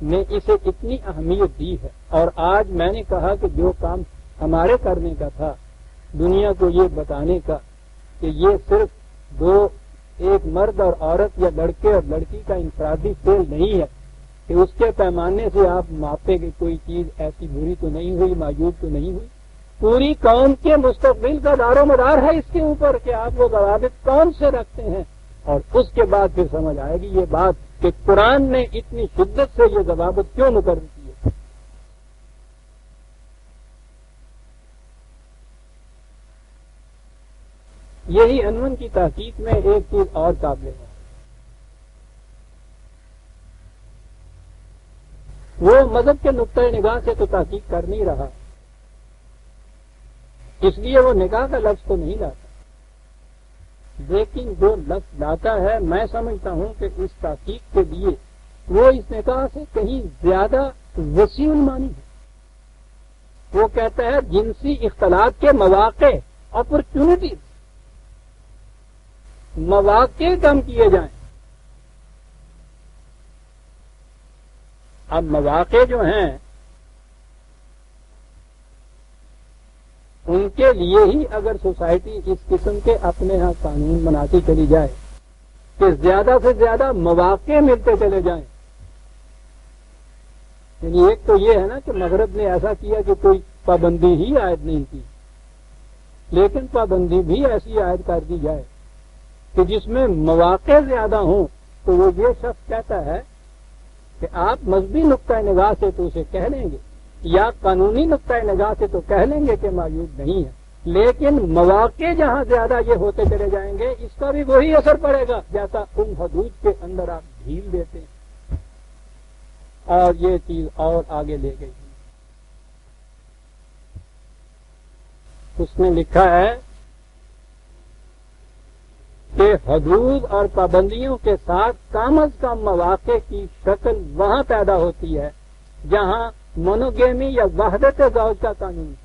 نے اسے اتنی اہمیت دی ہے، اور آج میں نے کہا کہ جو کام ہمارے کرنے کا تھا دنیا کو یہ بتانے کا کہ یہ صرف ایک مرد اور عورت یا لڑکے اور لڑکی کا انفرادی فعل نہیں ہے کہ اس کے پیمانے سے آپ ماپے کہ کوئی چیز ایسی بری تو نہیں ہوئی، معیوب تو نہیں ہوئی، پوری قوم کے مستقبل کا دار و مدار ہے اس کے اوپر کہ آپ وہ ضوابط کون سے رکھتے ہیں، اور اس کے بعد پھر سمجھ آئے گی یہ بات کہ قرآن نے اتنی شدت سے یہ ضوابط کیوں مقرر کیے۔ یہی عنوان کی تحقیق میں ایک چیز اور قابل ہے، وہ مذہب کے نقطۂ نگاہ سے تو تحقیق کر نہیں رہا، اس لیے وہ نکاح کا لفظ تو نہیں لاتا، لیکن جو لفظ لاتا ہے میں سمجھتا ہوں کہ اس تحقیق کے لیے وہ اس نکاح سے کہیں زیادہ وسیع المانی ہے۔ وہ کہتا ہے جنسی اختلاط کے مواقع، اپرچونٹیز، مواقع کم کیے جائیں۔ اب مواقع جو ہیں ان کے لیے ہی اگر سوسائٹی اس قسم کے اپنے ہاں قانون بناتی چلی جائے کہ زیادہ سے زیادہ مواقع ملتے چلے جائیں، یعنی ایک تو یہ ہے نا کہ مغرب نے ایسا کیا کہ کوئی پابندی ہی عائد نہیں کی، لیکن پابندی بھی ایسی عائد کر دی جائے کہ جس میں مواقع زیادہ ہوں، تو وہ یہ شخص کہتا ہے کہ آپ مذہبی نقطۂ نگاہ سے تو اسے کہہ لیں گے یا قانونی نقطۂ نگاہ سے تو کہہ لیں گے کہ موجود نہیں ہے، لیکن مواقع جہاں زیادہ یہ ہوتے چلے جائیں گے اس کا بھی وہی اثر پڑے گا جیسا ان حدود کے اندر آپ ڈھیل دیتے ہیں، اور یہ چیز اور آگے لے گئی۔ اس نے لکھا ہے کہ حدود اور پابندیوں کے ساتھ کم از کم مواقع کی شکل وہاں پیدا ہوتی ہے جہاں مونوگیمی یا وحدت زوج کا قانون ہے،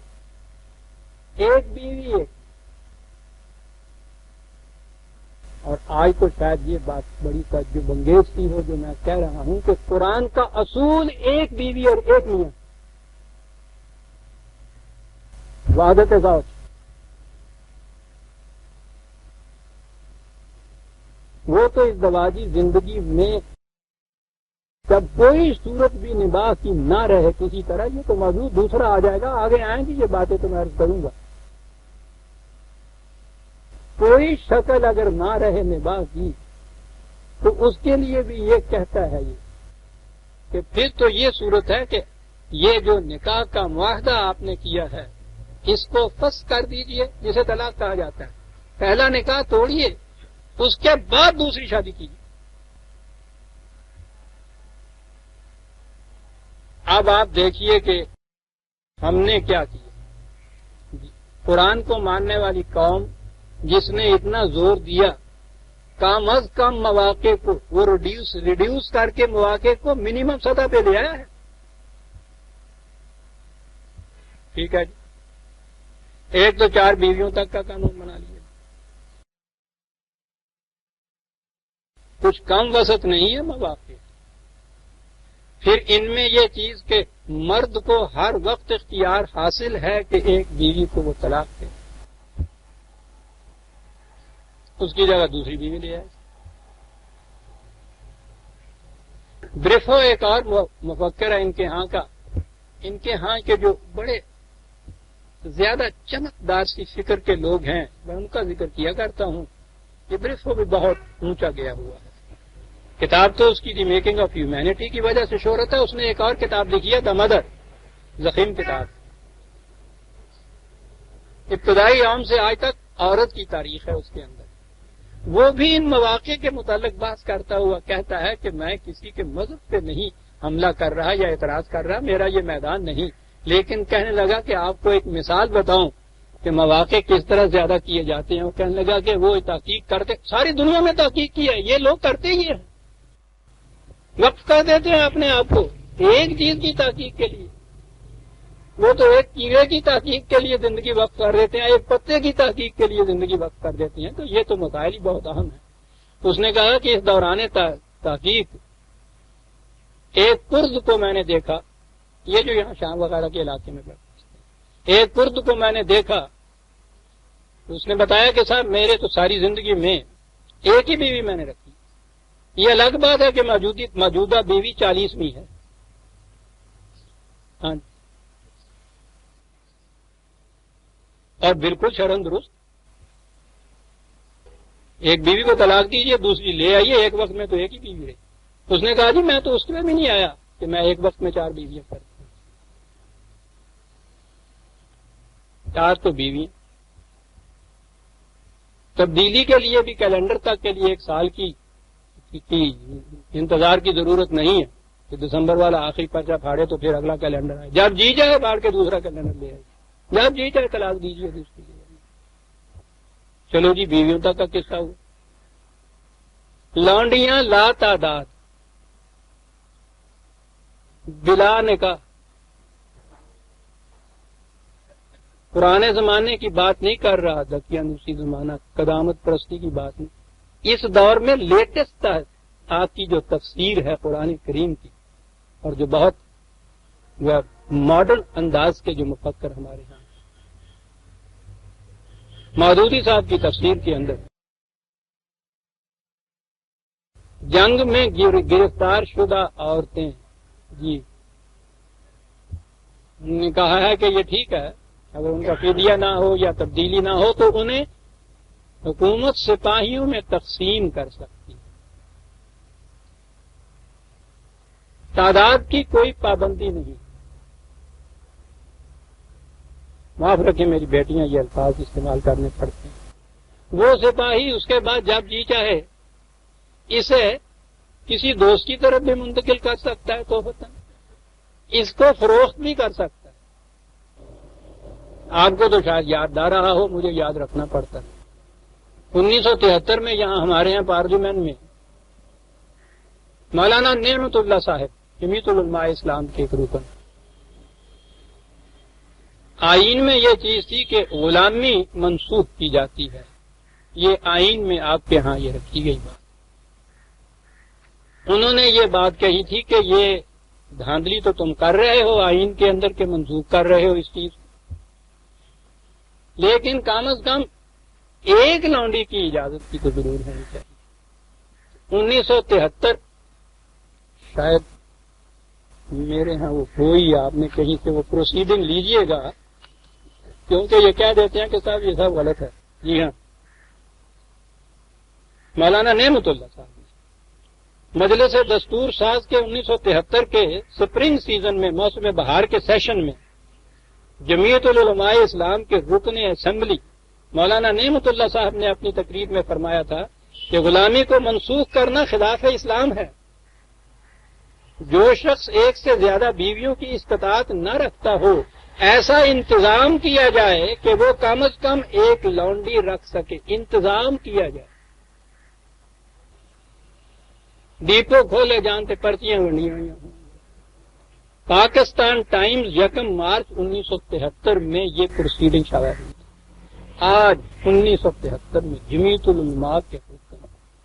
ایک بیوی ایک۔ اور آج تو شاید یہ بات بڑی تعجب انگیز سی ہو جو میں کہہ رہا ہوں کہ قرآن کا اصول ایک بیوی اور ایک میاں، وحدت زوج۔ وہ تو اس ازدواجی زندگی میں جب کوئی صورت بھی نباہ کی نہ رہے کسی طرح، یہ تو موضوع دوسرا آ جائے گا، آگے آئیں گی یہ باتیں تو میں عرض کروں گا، کوئی شکل اگر نہ رہے نباہ کی تو اس کے لیے بھی یہ کہتا ہے یہ کہ پھر تو یہ صورت ہے کہ یہ جو نکاح کا معاہدہ آپ نے کیا ہے اس کو فسخ کر دیجئے، جسے طلاق کہا جاتا ہے۔ پہلا نکاح توڑیے، اس کے بعد دوسری شادی کیجیے۔ اب آپ دیکھیے کہ ہم نے کیا کیا۔ قرآن کو ماننے والی قوم جس نے اتنا زور دیا کم از کم مواقع کو وہ ریڈیوس کر کے مواقع کو منیمم سطح پہ لے آیا ہے، ٹھیک ہے جی، ایک تو 4 بیویوں تک کا قانون بنا لیا، کچھ کم وسعت نہیں ہے مواقع۔ پھر ان میں یہ چیز کہ مرد کو ہر وقت اختیار حاصل ہے کہ ایک بیوی کو وہ طلاق دے، اس کی جگہ دوسری بیوی لے آئے۔ بریفو ایک اور مفکر ہے ان کے ہاں کا، ان کے ہاں کے جو بڑے زیادہ چمکدار سی فکر کے لوگ ہیں میں ان کا ذکر کیا کرتا ہوں۔ یہ بریفو بھی بہت اونچا گیا ہوا ہے، کتاب تو اس کی دی میکنگ آف ہیومینٹی کی وجہ سے شہرت ہے، اس نے ایک اور کتاب لکھی ہے دا مدر، ضخیم کتاب، ابتدائی یوم سے آج تک عورت کی تاریخ ہے اس کے اندر۔ وہ بھی ان مواقع کے متعلق بحث کرتا ہوا کہتا ہے کہ میں کسی کے مذہب پہ نہیں حملہ کر رہا یا اعتراض کر رہا، میرا یہ میدان نہیں، لیکن کہنے لگا کہ آپ کو ایک مثال بتاؤں کہ مواقع کس طرح زیادہ کیے جاتے ہیں۔ وہ کہنے لگا کہ وہ تحقیق کرتے، ساری دنیا میں تحقیق کی ہے، یہ لوگ کرتے ہی ہیں، وقف کر دیتے ہیں اپنے آپ کو ایک چیز کی تحقیق کے لیے۔ وہ تو ایک کیڑے کی تحقیق کے لیے زندگی وقف کر دیتے ہیں، ایک پتے کی تحقیق کے لیے زندگی وقف کر دیتے ہیں، تو یہ تو مسائل ہی بہت اہم ہے۔ اس نے کہا کہ اس دوران تحقیق ایک کرد کو میں نے دیکھا، یہ جو یہاں شام وغیرہ کے علاقے میں ایک کرد کو میں نے دیکھا، اس نے بتایا کہ صاحب میرے تو ساری زندگی میں ایک ہی بیوی میں نے رکھی، یہ الگ بات ہے کہ موجودہ بیوی 40ویں ہے، ہاں، اور بالکل شرم درست، ایک بیوی کو طلاق دیجیے دوسری لے آئیے، ایک وقت میں تو ایک ہی بیوی رہی۔ اس نے کہا جی میں تو اس میں بھی نہیں آیا کہ میں ایک وقت میں 4 بیویاں کرتا ہوں، 4 تو بیوی۔ تبدیلی کے لیے بھی کیلنڈر تک کے لیے 1 سال کی انتظار کی ضرورت نہیں ہے کہ دسمبر والا آخری پرچہ پھاڑے تو پھر اگلا کیلنڈر آئے، جب جی جائے پھاڑ کے دوسرا کیلنڈر لے آئے، جب جی چاہے طلاق دیجیے دوسری لے آئیے۔ چلو جی بیویوں تک کا قصہ ہوا۔ لانڈیاں لا تعداد بلا نکاح، پرانے زمانے کی بات نہیں کر رہا، دقیانوسی زمانہ قدامت پرستی کی بات نہیں، اس دور میں لیٹسٹ آپ کی جو تفسیر ہے قرآن کریم کی، اور جو بہت ماڈرن انداز کے جو مفکر ہمارے ہاں، مودودی صاحب کی تفسیر کے اندر جنگ میں گرفتار شدہ عورتیں، جی انہوں نے کہا ہے کہ یہ ٹھیک ہے، اگر ان کا فدیہ نہ ہو یا تبدیلی نہ ہو تو انہیں حکومت سپاہیوں میں تقسیم کر سکتی ہے، تعداد کی کوئی پابندی نہیں۔ معاف رکھیں میری بیٹیاں یہ الفاظ استعمال کرنے پڑتے ہیں۔ وہ سپاہی اس کے بعد جب جی چاہے اسے کسی دوست کی طرف بھی منتقل کر سکتا ہے، تو اس کو فروخت بھی کر سکتا ہے۔ آپ کو تو شاید یاد نہ رہا ہو، مجھے یاد رکھنا پڑتا ہے۔ 1973 میں یہاں ہمارے یہاں پارلیمنٹ میں مولانا نعمت اللہ صاحب جمیعت العلماء اسلام کے ایک رکن، آئین میں یہ چیز تھی کہ غلامی منسوخ کی جاتی ہے، یہ آئین میں آپ کے ہاں یہ رکھی گئی بات۔ انہوں نے یہ بات کہی تھی کہ یہ دھاندلی تو تم کر رہے ہو آئین کے اندر کے منسوخ کر رہے ہو اس چیز کو، لیکن کم از کم ایک لونڈی کی اجازت کی تو ضرور ہونی چاہیے۔ 1973 شاید میرے ہاں وہ ہوئی، آپ نے کہیں سے وہ پروسیڈنگ لیجئے گا، کیونکہ یہ کہہ دیتے ہیں کہ صاحب یہ سب غلط ہے۔ جی ہاں، مولانا نعمت اللہ صاحب مجلس دستور ساز کے 1973 کے سپرنگ سیزن میں، موسم بہار کے سیشن میں، جمیعت العلماء اسلام کے رکن اسمبلی مولانا نعمت اللہ صاحب نے اپنی تقریر میں فرمایا تھا کہ غلامی کو منسوخ کرنا خلاف اسلام ہے۔ جو شخص ایک سے زیادہ بیویوں کی استطاعت نہ رکھتا ہو، ایسا انتظام کیا جائے کہ وہ کم از کم ایک لونڈی رکھ سکے، انتظام کیا جائے۔ ڈیپو کھولے جانتے پرچیاں بنی ہوئی ہیں۔ پاکستان ٹائمز 1 مارچ 1973 میں یہ پروسیڈنگ شائع ہوئی۔ آج 1973 میں جمیعت العلماء کے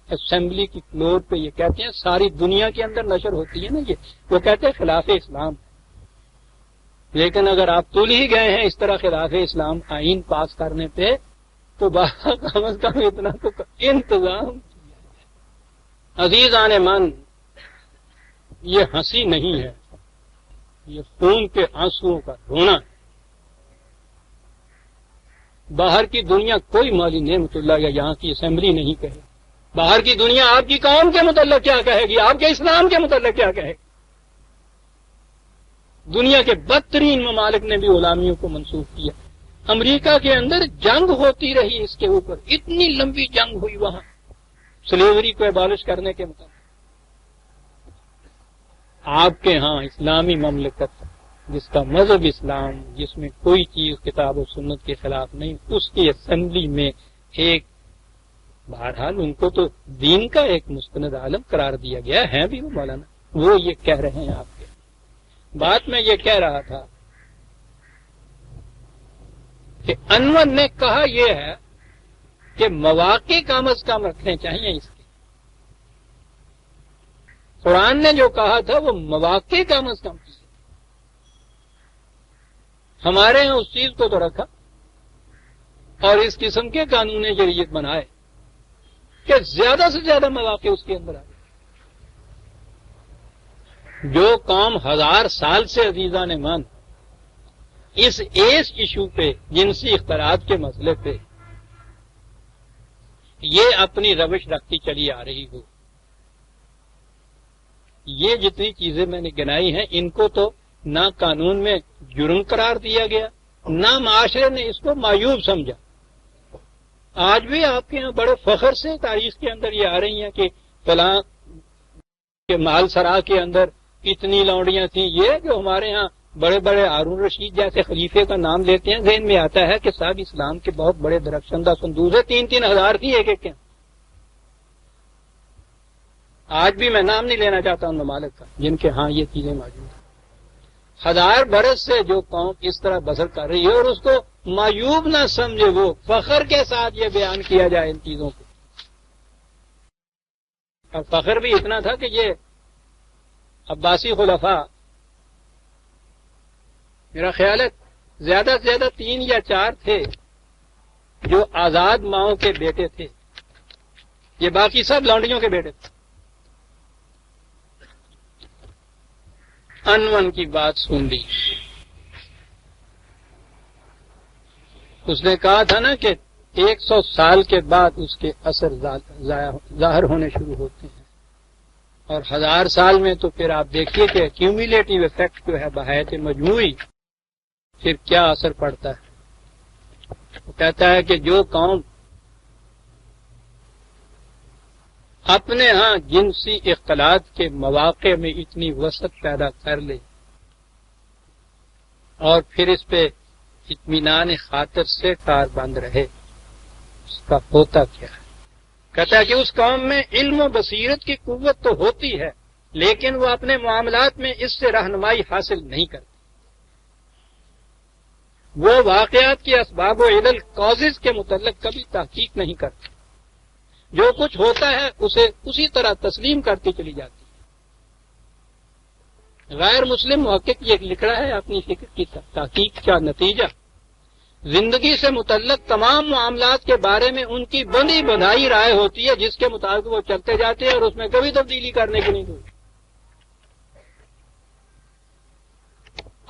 اسمبلی کی فلور پہ یہ کہتے ہیں، ساری دنیا کے اندر نشر ہوتی ہے نا یہ، وہ کہتے ہیں خلاف اسلام۔ لیکن اگر آپ تل ہی گئے ہیں اس طرح خلاف اسلام آئین پاس کرنے پہ، تو کم از کم اتنا تو انتظام۔ عزیزان من، یہ ہنسی نہیں ہے، یہ خون کے آنسوؤں کا رونا ہے۔ باہر کی دنیا کوئی مالی نعمت اللہ یا یہاں کی اسمبلی نہیں کہے، باہر کی دنیا آپ کی قوم کے متعلق کیا کہے گی، آپ کے اسلام کے متعلق کیا کہے گی۔ دنیا کے بدترین ممالک نے بھی غلامیوں کو منسوخ کیا۔ امریکہ کے اندر جنگ ہوتی رہی اس کے اوپر، اتنی لمبی جنگ ہوئی وہاں سلیوری کو ایبالش کرنے کے مطابق۔ آپ کے ہاں اسلامی مملکت جس کا مذہب اسلام، جس میں کوئی چیز کتاب و سنت کے خلاف نہیں، اس کی اسمبلی میں ایک، بہرحال ان کو تو دین کا ایک مستند عالم قرار دیا گیا ہے بھی وہ مولانا، وہ یہ کہہ رہے ہیں آپ کے بات میں یہ کہہ رہا تھا کہ انور نے کہا یہ ہے کہ مواقع کم از کم رکھنے چاہیے اس کے۔ قرآن نے جو کہا تھا وہ مواقع کم از کم، ہمارے یہاں اس چیز کو تو رکھا اور اس قسم کے قانون جریت بنائے کہ زیادہ سے زیادہ مواقع اس کے اندر آئے۔ جو قوم 1000 سال سے عزیزان مان اس ایس ایشو پہ، جنسی اختلاط کے مسئلے پہ یہ اپنی روش رکھتی چلی آ رہی ہو، یہ جتنی چیزیں میں نے گنائی ہیں ان کو تو نہ قانون میں جرم قرار دیا گیا، نہ معاشرے نے اس کو معیوب سمجھا۔ آج بھی آپ کے یہاں بڑے فخر سے تاریخ کے اندر یہ آ رہی ہیں کہ فلاں کے مال سرا کے اندر اتنی لونڈیاں تھیں، یہ جو ہمارے ہاں بڑے بڑے ہارون رشید جیسے خلیفے کا نام لیتے ہیں، ذہن میں آتا ہے کہ صاحب اسلام کے بہت بڑے درخشندہ صندوق ہے، 3-3 ہزار تھی ایک ایک کے۔ آج بھی میں نام نہیں لینا چاہتا ان ممالک کا جن کے ہاں یہ چیزیں موجود ہیں۔ 1000 برس سے جو قوم اس طرح بسر کر رہی ہے اور اس کو معیوب نہ سمجھے، وہ فخر کے ساتھ یہ بیان کیا جائے ان چیزوں کو۔ اور فخر بھی اتنا تھا کہ یہ عباسی خلفاء، میرا خیال ہے زیادہ سے زیادہ 3 یا 4 تھے، جو آزاد ماؤں کے بیٹے تھے، یہ باقی سب لونڈیوں کے بیٹے تھے، انون کی بات سن لی۔ اس نے کہا تھا نا کہ 100 سال کے بعد اس کے اثر ظاہر ہونے شروع ہوتے ہیں، اور 1000 سال میں تو پھر آپ دیکھیے کہ کیومولیٹو ایفیکٹ جو ہے بحیث مجموعی پھر کیا اثر پڑتا ہے۔ وہ کہتا ہے کہ جو قوم اپنے ہاں جنسی اختلاط کے مواقع میں اتنی وسعت پیدا کر لے اور پھر اس پہ اطمینان خاطر سے کار بند رہے، اس کا ہوتا کیا ہے؟ کہتا ہے کہ اس قوم میں علم و بصیرت کی قوت تو ہوتی ہے، لیکن وہ اپنے معاملات میں اس سے رہنمائی حاصل نہیں کرتی۔ وہ واقعات کے اسباب و علل کازز کے متعلق کبھی تحقیق نہیں کرتی، جو کچھ ہوتا ہے اسے اسی طرح تسلیم کرتی چلی جاتی ہے۔ غیر مسلم محقق یہ لکھ رہا ہے اپنی فکر کی تحقیق کا نتیجہ، زندگی سے متعلق تمام معاملات کے بارے میں ان کی بندھی بندھائی رائے ہوتی ہے، جس کے مطابق وہ چلتے جاتے ہیں اور اس میں کبھی تبدیلی کرنے کی نہیں ہوتی۔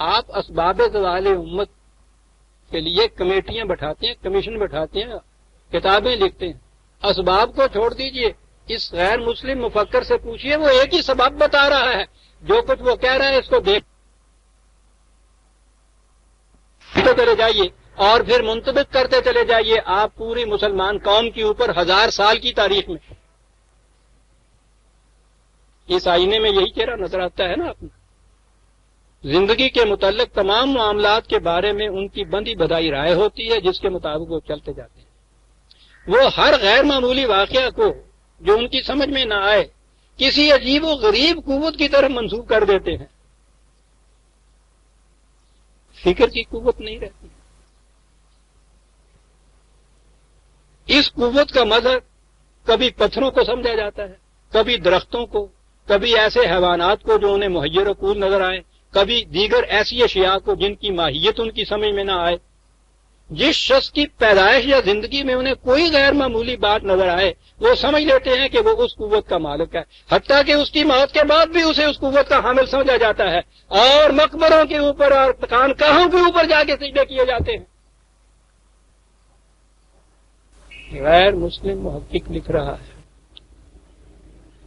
آپ اسباب زوال امت کے لیے کمیٹیاں بٹھاتے ہیں، کمیشن بٹھاتے ہیں، کتابیں لکھتے ہیں، اسباب کو چھوڑ دیجئے، اس غیر مسلم مفکر سے پوچھئے، وہ ایک ہی سبب بتا رہا ہے، جو کچھ وہ کہہ رہا ہے اس کو دیکھ چلے جائیے اور پھر منطبق کرتے چلے جائیے آپ پوری مسلمان قوم کے اوپر 1000 سال کی تاریخ میں۔ اس آئینے میں یہی چہرہ نظر آتا ہے نا آپ کو۔ زندگی کے متعلق تمام معاملات کے بارے میں ان کی بندھی بدائی رائے ہوتی ہے، جس کے مطابق وہ چلتے جاتے ہیں۔ وہ ہر غیر معمولی واقعہ کو جو ان کی سمجھ میں نہ آئے کسی عجیب و غریب قوت کی طرف منسوب کر دیتے ہیں۔ فکر کی قوت نہیں رہتی۔ اس قوت کا مظہر کبھی پتھروں کو سمجھا جاتا ہے، کبھی درختوں کو، کبھی ایسے حیوانات کو جو انہیں مہیر عقول نظر آئے، کبھی دیگر ایسی اشیاء کو جن کی ماہیت ان کی سمجھ میں نہ آئے۔ جس شخص کی پیدائش یا زندگی میں انہیں کوئی غیر معمولی بات نظر آئے وہ سمجھ لیتے ہیں کہ وہ اس قوت کا مالک ہے، حتیٰ کہ اس کی موت کے بعد بھی اسے اس قوت کا حامل سمجھا جاتا ہے، اور مقبروں کے اوپر اور خانقاہوں کے اوپر جا کے سجدے کیے جاتے ہیں۔ غیر مسلم محقق لکھ رہا ہے۔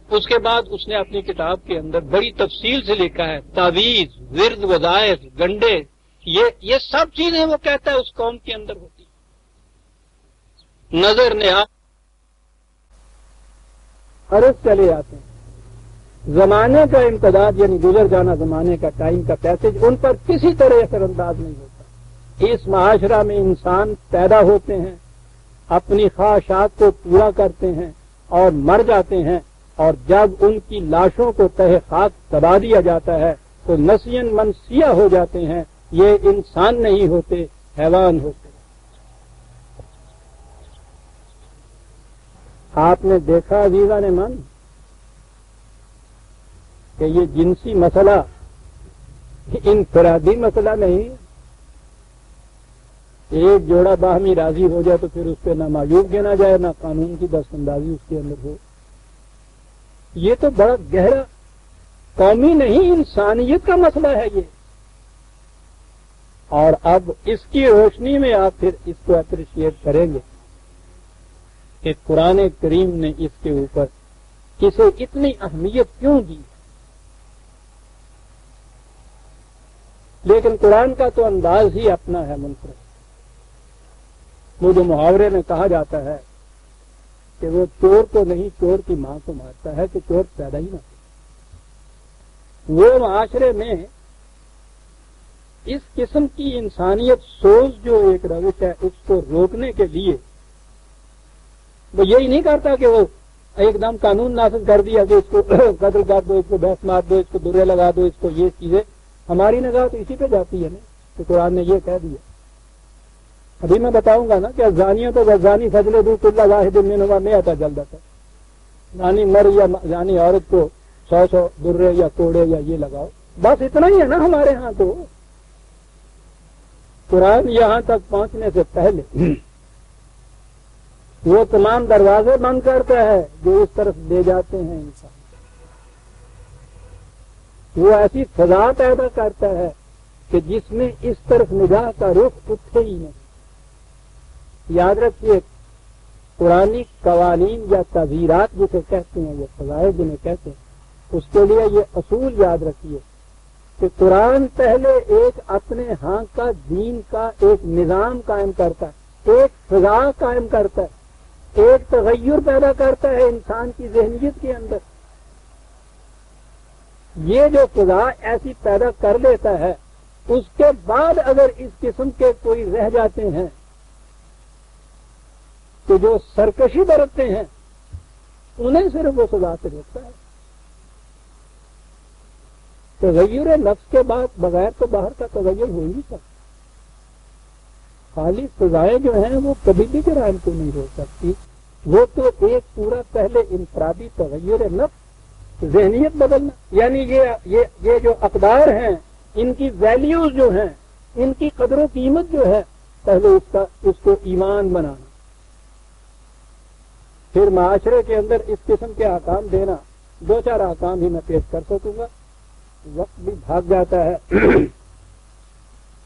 اس کے بعد اس نے اپنی کتاب کے اندر بڑی تفصیل سے لکھا ہے، تعویذ، ورد، وظائف، گنڈے، یہ سب چیزیں وہ کہتا ہے اس قوم کے اندر ہوتی ہیں۔ نظر نہاد عرض چلے آتے ہیں، زمانے کا امتداد یعنی گزر جانا زمانے کا، ٹائم کا پیسج ان پر کسی طرح اثر انداز نہیں ہوتا۔ اس معاشرہ میں انسان پیدا ہوتے ہیں، اپنی خواہشات کو پورا کرتے ہیں اور مر جاتے ہیں، اور جب ان کی لاشوں کو تہہ خاک دبا دیا جاتا ہے تو نسین منسیہ ہو جاتے ہیں۔ یہ انسان نہیں ہوتے، حیوان ہوتے۔ آپ نے دیکھا عزیزان من کہ یہ جنسی مسئلہ انفرادی مسئلہ نہیں، ایک جوڑا باہمی راضی ہو جائے تو پھر اس پہ نہ معیوب گنا جائے، نہ قانون کی دست اندازی اس کے اندر ہو۔ یہ تو بڑا گہرا قومی نہیں انسانیت کا مسئلہ ہے یہ، اور اب اس کی روشنی میں آپ پھر اس کو اپریشیٹ کریں گے کہ قرآن کریم نے اس کے اوپر اسے اتنی اہمیت کیوں دی۔ لیکن قرآن کا تو انداز ہی اپنا ہے منفرد۔ وہ جو محاورے میں کہا جاتا ہے کہ وہ چور کو نہیں چور کی ماں کو مارتا ہے کہ چور پیدا ہی نہ ہو۔ وہ معاشرے میں اس قسم کی انسانیت سوز جو ایک روش ہے اس کو روکنے کے لیے وہ یہی نہیں کرتا کہ وہ ایک دم قانون نافذ کر دیا کہ اس کو قتل کر دو، اس کو بحث مار دو، اس کو درے لگا دو، اس کو یہ چیزیں۔ ہماری نگاہ تو اسی پہ جاتی ہے نا کہ قرآن نے یہ کہہ دیا۔ ابھی میں بتاؤں گا نا کہ زانیوں تو زانی فضل دو کل واحد منہما مئۃ جلدۃ، زانی مرد یا زانی عورت کو 100 درے یا کوڑے یا یہ لگاؤ، بس اتنا ہی ہے نا ہمارے ہاں تو۔ قرآن یہاں تک پہنچنے سے پہلے وہ تمام دروازے بند کرتا ہے جو اس طرف لے جاتے ہیں انسان. وہ ایسی فضا پیدا کرتا ہے کہ جس میں اس طرف نگاہ کا رخ اٹھے ہی نہیں. یاد رکھیے قرآنی قوانین یا تعزیرات جسے کہتے ہیں یا فضائل جنہیں کہتے ہیں، اس کے لیے یہ اصول یاد رکھیے کہ قرآن پہلے ایک اپنے ہاں کا دین کا ایک نظام قائم کرتا ہے، ایک فضا قائم کرتا ہے، ایک تغیر پیدا کرتا ہے انسان کی ذہنیت کے اندر. یہ جو فضا ایسی پیدا کر لیتا ہے، اس کے بعد اگر اس قسم کے کوئی رہ جاتے ہیں تو جو سرکشی برتتے ہیں انہیں صرف وہ سزا سے روکتا ہے. تغیر نفس کے بعد بغیر تو باہر کا تغیر ہو ہی نہیں سکتا. خالی سزائیں جو ہیں وہ کبھی بھی جرائم کو نہیں روک سکتی. وہ تو ایک پورا پہلے انفرادی تغیر نفس، ذہنیت بدلنا، یعنی یہ جو اقدار ہیں ان کی ویلیوز جو ہیں، ان کی قدر و قیمت جو ہے، پہلے اس کو ایمان بنانا، پھر معاشرے کے اندر اس قسم کے احکام دینا. 2-4 احکام ہی میں پیش کر سکوں گا، وقت بھی بھاگ جاتا ہے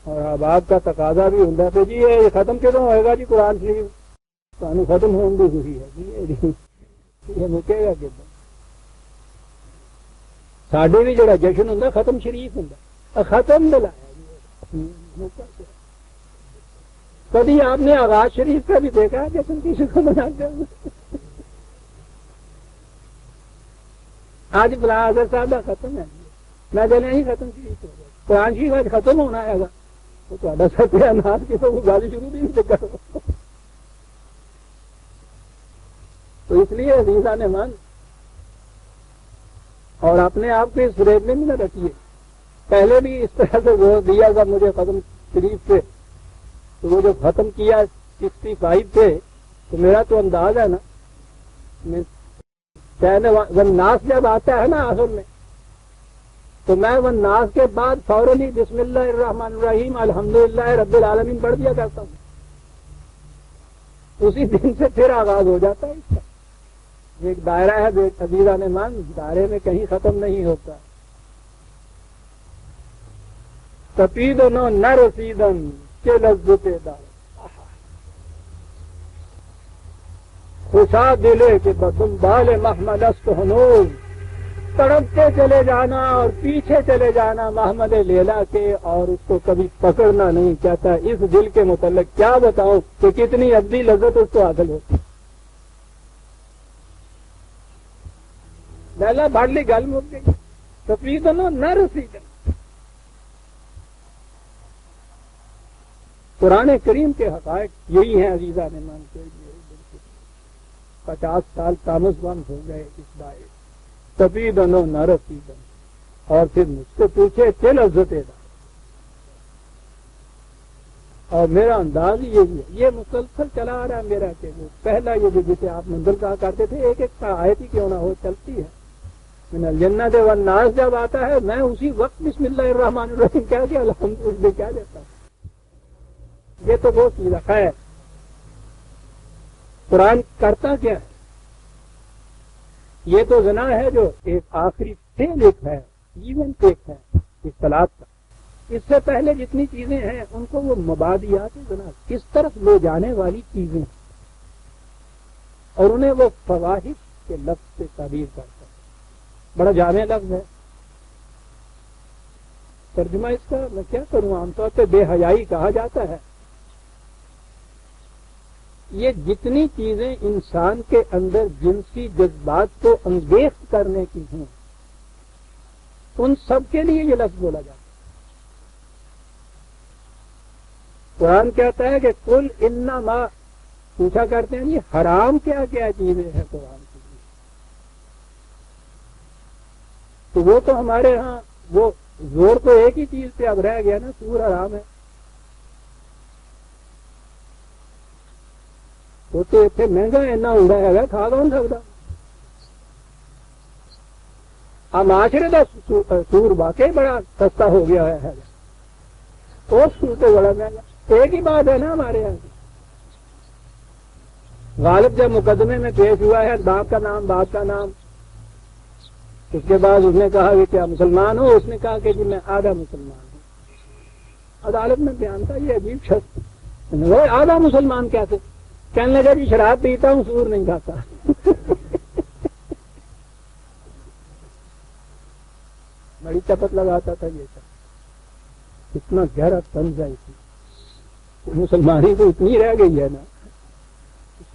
اور اب آپ کا تقاضا بھی ہوں تو جی یہ ختم کیوں ہوئے گا جی قرآن شریف سانو ختم ہونے دی ہوئی ہے جی یہ مکے گا کدھر. ساڈے بھی جڑا جشن ہوں ختم شریف ہوں، ختم دلایا جی. کبھی آپ نے آغاز شریف کا بھی دیکھا جشن کسی کو بنا کر؟ آج فلاں حضرت صاحب کا ختم ہے، میں کہنا ہی ختم شریف ہو گیا، قرآن شریف آج ختم ہونا ہے گا تو تھوڑا ستیہ ناش کی تو گالی شروع بھی نہیں کرو. تو اس لیے عزیزان من اور اپنے آپ کو اس فریب میں بھی نہ رکھیے. پہلے بھی اس طرح سے وہ دیا تھا مجھے ختم شریف سے، تو وہ جو ختم کیا 65 پہ، تو میرا تو انداز ہے نا، والناس جب آتا ہے نا آخر میں، تو میں والناس کے بعد فوراً ہی بسم اللہ الرحمن الرحیم الحمدللہ رب العالمین پڑھ دیا کرتا ہوں. اسی دن سے پھر آغاز ہو جاتا ہے اس کا. ایک دائرہ ہے عزیزان من، دائرے میں کہیں ختم نہیں ہوتا. تپیدن و نہ رسیدن کے لذت دار، خوشا دلے کہ بدنبال محمد است ہنوز، تڑپتے چلے جانا اور پیچھے چلے جانا محمد لیلا کے، اور اس کو کبھی پکڑنا نہیں. کہتا اس دل کے متعلق کیا بتاؤں کہ کتنی ابدی لذت اس کو حاصل ہوتی. لیلا بھاڑ لی گل مک گئی. تفریدن نہ رسیدن. قرآن کریم کے حقائق یہی ہیں عزیزان ایمان کے. 50 سال تامس بند ہو گئے اس دائرے. تفیدن و نہ رسیدن. اور پھر مجھ سے پوچھے چل عزت دار. اور میرا انداز ہی یہی ہے، یہ مسلسل چلا آ رہا ہے میرا کہ وہ پہلا یہ جو جسے آپ منزل کہا کرتے تھے، ایک ایک آیت ہی کیوں نہ ہو چلتی ہے. من الجنت والناس جب آتا ہے میں اسی وقت بسم اللہ الرحمن الرحیم کہہ کے الحمدللہ کہہ دیتا ہوں. یہ تو وہ چیز ہے. قرآن کرتا کیا ہے؟ یہ تو زنا ہے جو ایک آخری فعل ایک ہے، ایونٹ ایک ہے اس طلاق کا. اس سے پہلے جتنی چیزیں ہیں ان کو وہ مبادیات زنا کس طرف لے جانے والی چیزیں، اور انہیں وہ فواحش کے لفظ سے تعبیر کرتا ہے. بڑا جامع لفظ ہے. ترجمہ اس کا میں کیا کروں، عام طور پہ بے حیائی کہا جاتا ہے. یہ جتنی چیزیں انسان کے اندر جنسی جذبات کو انگیخت کرنے کی ہیں ان سب کے لیے یہ لفظ بولا جاتا ہے. قرآن کہتا ہے کہ کل انما، پوچھا کرتے ہیں یہ حرام کیا کیا چیزیں ہیں قرآن کی. تو وہ تو ہمارے ہاں وہ زور تو ایک ہی چیز پہ اب رہ گیا نا، سور حرام ہے. تو اتنے مہنگا اینا ہوندا ہے کھا کون سکتا. معاشرے کا سور واقعی بڑا سستا ہو گیا ہے. وہ سور تو بڑا مہنگا. ایک ہی بات ہے نا ہمارے یہاں. غالب جب مقدمے میں پیش ہوا ہے باپ کا نام باپ کا نام، اس کے بعد اس نے کہا کہ کیا مسلمان ہو؟ اس نے کہا کہ جی میں آدھا مسلمان ہوں۔ عدالت میں بیان تھا یہ عجیب شخص، وہ آدھا مسلمان کیسے؟ کہنے لگا جی شراب پیتا ہوں، سور نہیں کھاتا۔ بڑی چپت لگاتا تھا یہ شخص، اتنا گہرا طنز ہے اس مسلمانی تو اتنی رہ گئی ہے نا،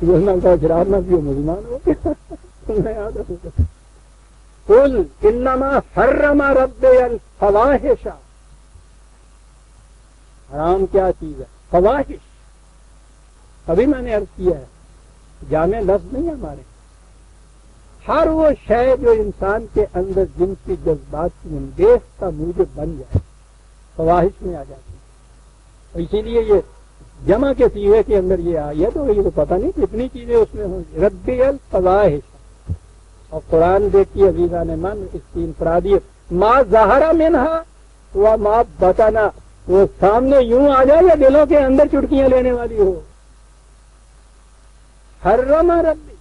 نہ کہا شراب نہ پیو مسلمان ہو گیا۔ قل انما حرم ربی الفواحش، حرام کیا چیز ہے؟ فواحش۔ ابھی میں نے عرض کیا ہے جامع لفظ نہیں ہمارے، ہر وہ شے جو انسان کے اندر جنسی جذبات کی انگیز کا موجب بن جائے فواحش میں آ جاتی ہے۔ اسی لیے یہ جمع کے صیغے کے اندر یہ آئی ہے، تو یہ تو پتہ نہیں کتنی چیزیں اس میں ہوں گی۔ ربی الفواحش، اور قرآن دیکھیے عزیزان من اس کی انفرادیت، ما ظہر منہا و ما بطنا، وہ سامنے یوں آ جائے یا دلوں کے اندر چٹکیاں لینے والی ہو۔ حرم ربی،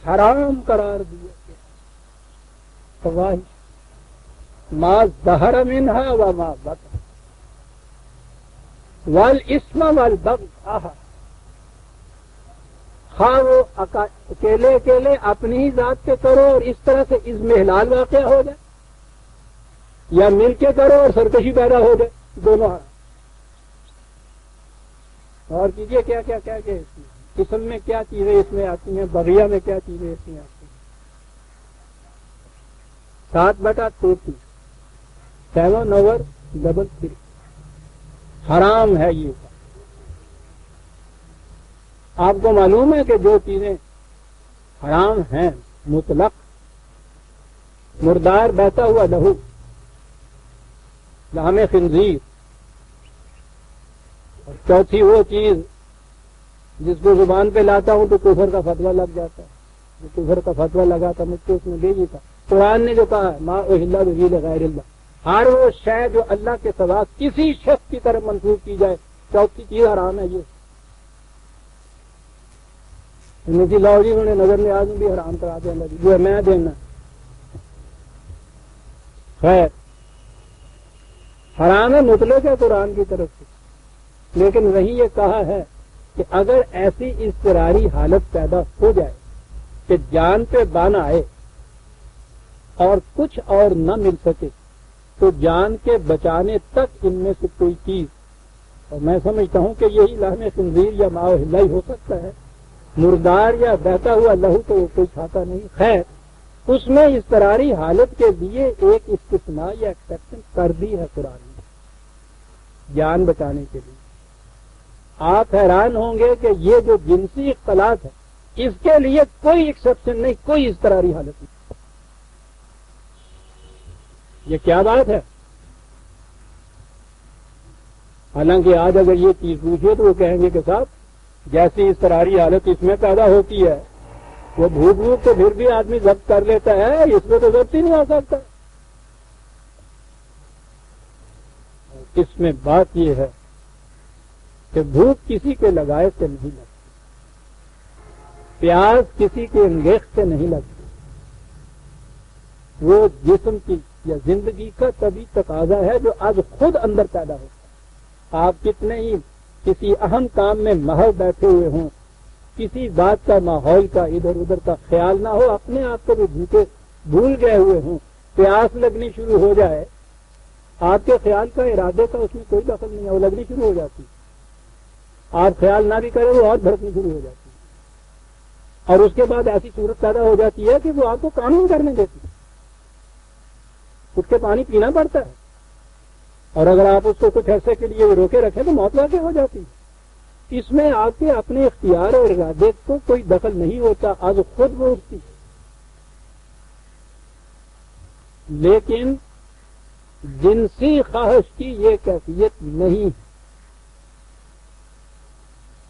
حرام قرار دیا گیا فواحش، ما ظہر منہا و ما بطن، والاسم والبغی، خواہ وہ اکیلے اکیلے اپنی ہی ذات پہ کرو اور اس طرح سے اس میں حلال واقع ہو جائے، یا مل کے کرو اور سرکشی پیدا ہو جائے، دونوں حرام۔ اور کیجئے کیا کیا کیا کہ قسم میں کیا چیزیں اس میں آتی ہیں، بغیہ میں کیا چیزیں اس میں آتی ہیں۔ 7/33 7 over 3 حرام ہے یہ۔ آپ کو معلوم ہے کہ جو چیزیں حرام ہیں مطلق، مردار بہتا ہوا لہو، لحم خنزیر، اور چوتھی وہ چیز جس کو زبان پہ لاتا ہوں تو کفر کا فتویٰ لگ جاتا ہے، جو کفر کا فتویٰ لگا تھا مجھ کو اس میں دے دیتا۔ قرآن نے جو کہا ہے ما اہل به لغیر اللہ، ہر وہ شے جو اللہ کے سوا کسی شخص کی طرف منسوخ کی جائے، چوتھی چیز حرام ہے یہ۔ جی لاؤ جی انہوں نے نظر نیاز بھی حرام کرا دیا، اللہ جی جو ہے میں دینا۔ خیر حرام ہے مطلق ہے قرآن کی طرف سے، لیکن وہیں یہ کہا ہے کہ اگر ایسی اضطراری حالت پیدا ہو جائے کہ جان پہ بان آئے اور کچھ اور نہ مل سکے تو جان کے بچانے تک ان میں سے کوئی چیز، اور میں سمجھتا ہوں کہ یہی لحم خنزیر یا ماء ہی ہو سکتا ہے، مردار یا بہتا ہوا لہو تو وہ کوئی کھاتا نہیں۔ خیر اس میں اضطراری حالت کے لیے ایک استثناء یا ایکسپشن کر دی ہے قرآن نے جان بچانے کے لیے۔ آپ حیران ہوں گے کہ یہ جو جنسی اختلاط ہے اس کے لیے کوئی ایکسپشن نہیں، کوئی اضطراری حالت نہیں۔ یہ کیا بات ہے؟ حالانکہ آج اگر یہ چیز پوچھے تو وہ کہیں گے کہ صاحب جیسی اضطراری حالت اس میں پیدا ہوتی ہے وہ بھوک بھوک تو پھر بھی آدمی ضبط کر لیتا ہے، اس میں تو ضبط ہی نہیں ہو سکتا۔ اس میں بات یہ ہے کہ بھوک کسی کے لگائے سے نہیں لگتی، پیاس کسی کے انگیخت سے نہیں لگتی، وہ جسم کی یا زندگی کا طبعی تقاضا ہے جو آج خود اندر پیدا ہوتا ہے۔ آپ کتنے ہی کسی اہم کام میں محو بیٹھے ہوئے ہوں، کسی بات کا ماحول کا ادھر ادھر کا خیال نہ ہو، اپنے آپ کو بھی بھوکے بھول گئے ہوئے ہوں، پیاس لگنی شروع ہو جائے، آپ کے خیال کا ارادے کا اس میں کوئی دخل نہیں ہے، وہ لگنی شروع ہو جاتی، آپ خیال نہ بھی کریں وہ اور بھڑکنی شروع ہو جاتی، اور اس کے بعد ایسی صورت پیدا ہو جاتی ہے کہ وہ آپ کو کام نہیں کرنے دیتی، اٹھ کے پانی پینا پڑتا ہے، اور اگر آپ اس کو کچھ عرصے کے لیے روکے رکھیں تو موت واقع ہو جاتی ہے۔ اس میں آپ کے اپنے اختیار اور ارادے کو کوئی دخل نہیں ہوتا، آج خود وہ اٹھتی ہے۔ لیکن جنسی خواہش کی یہ کیفیت نہیں ہے،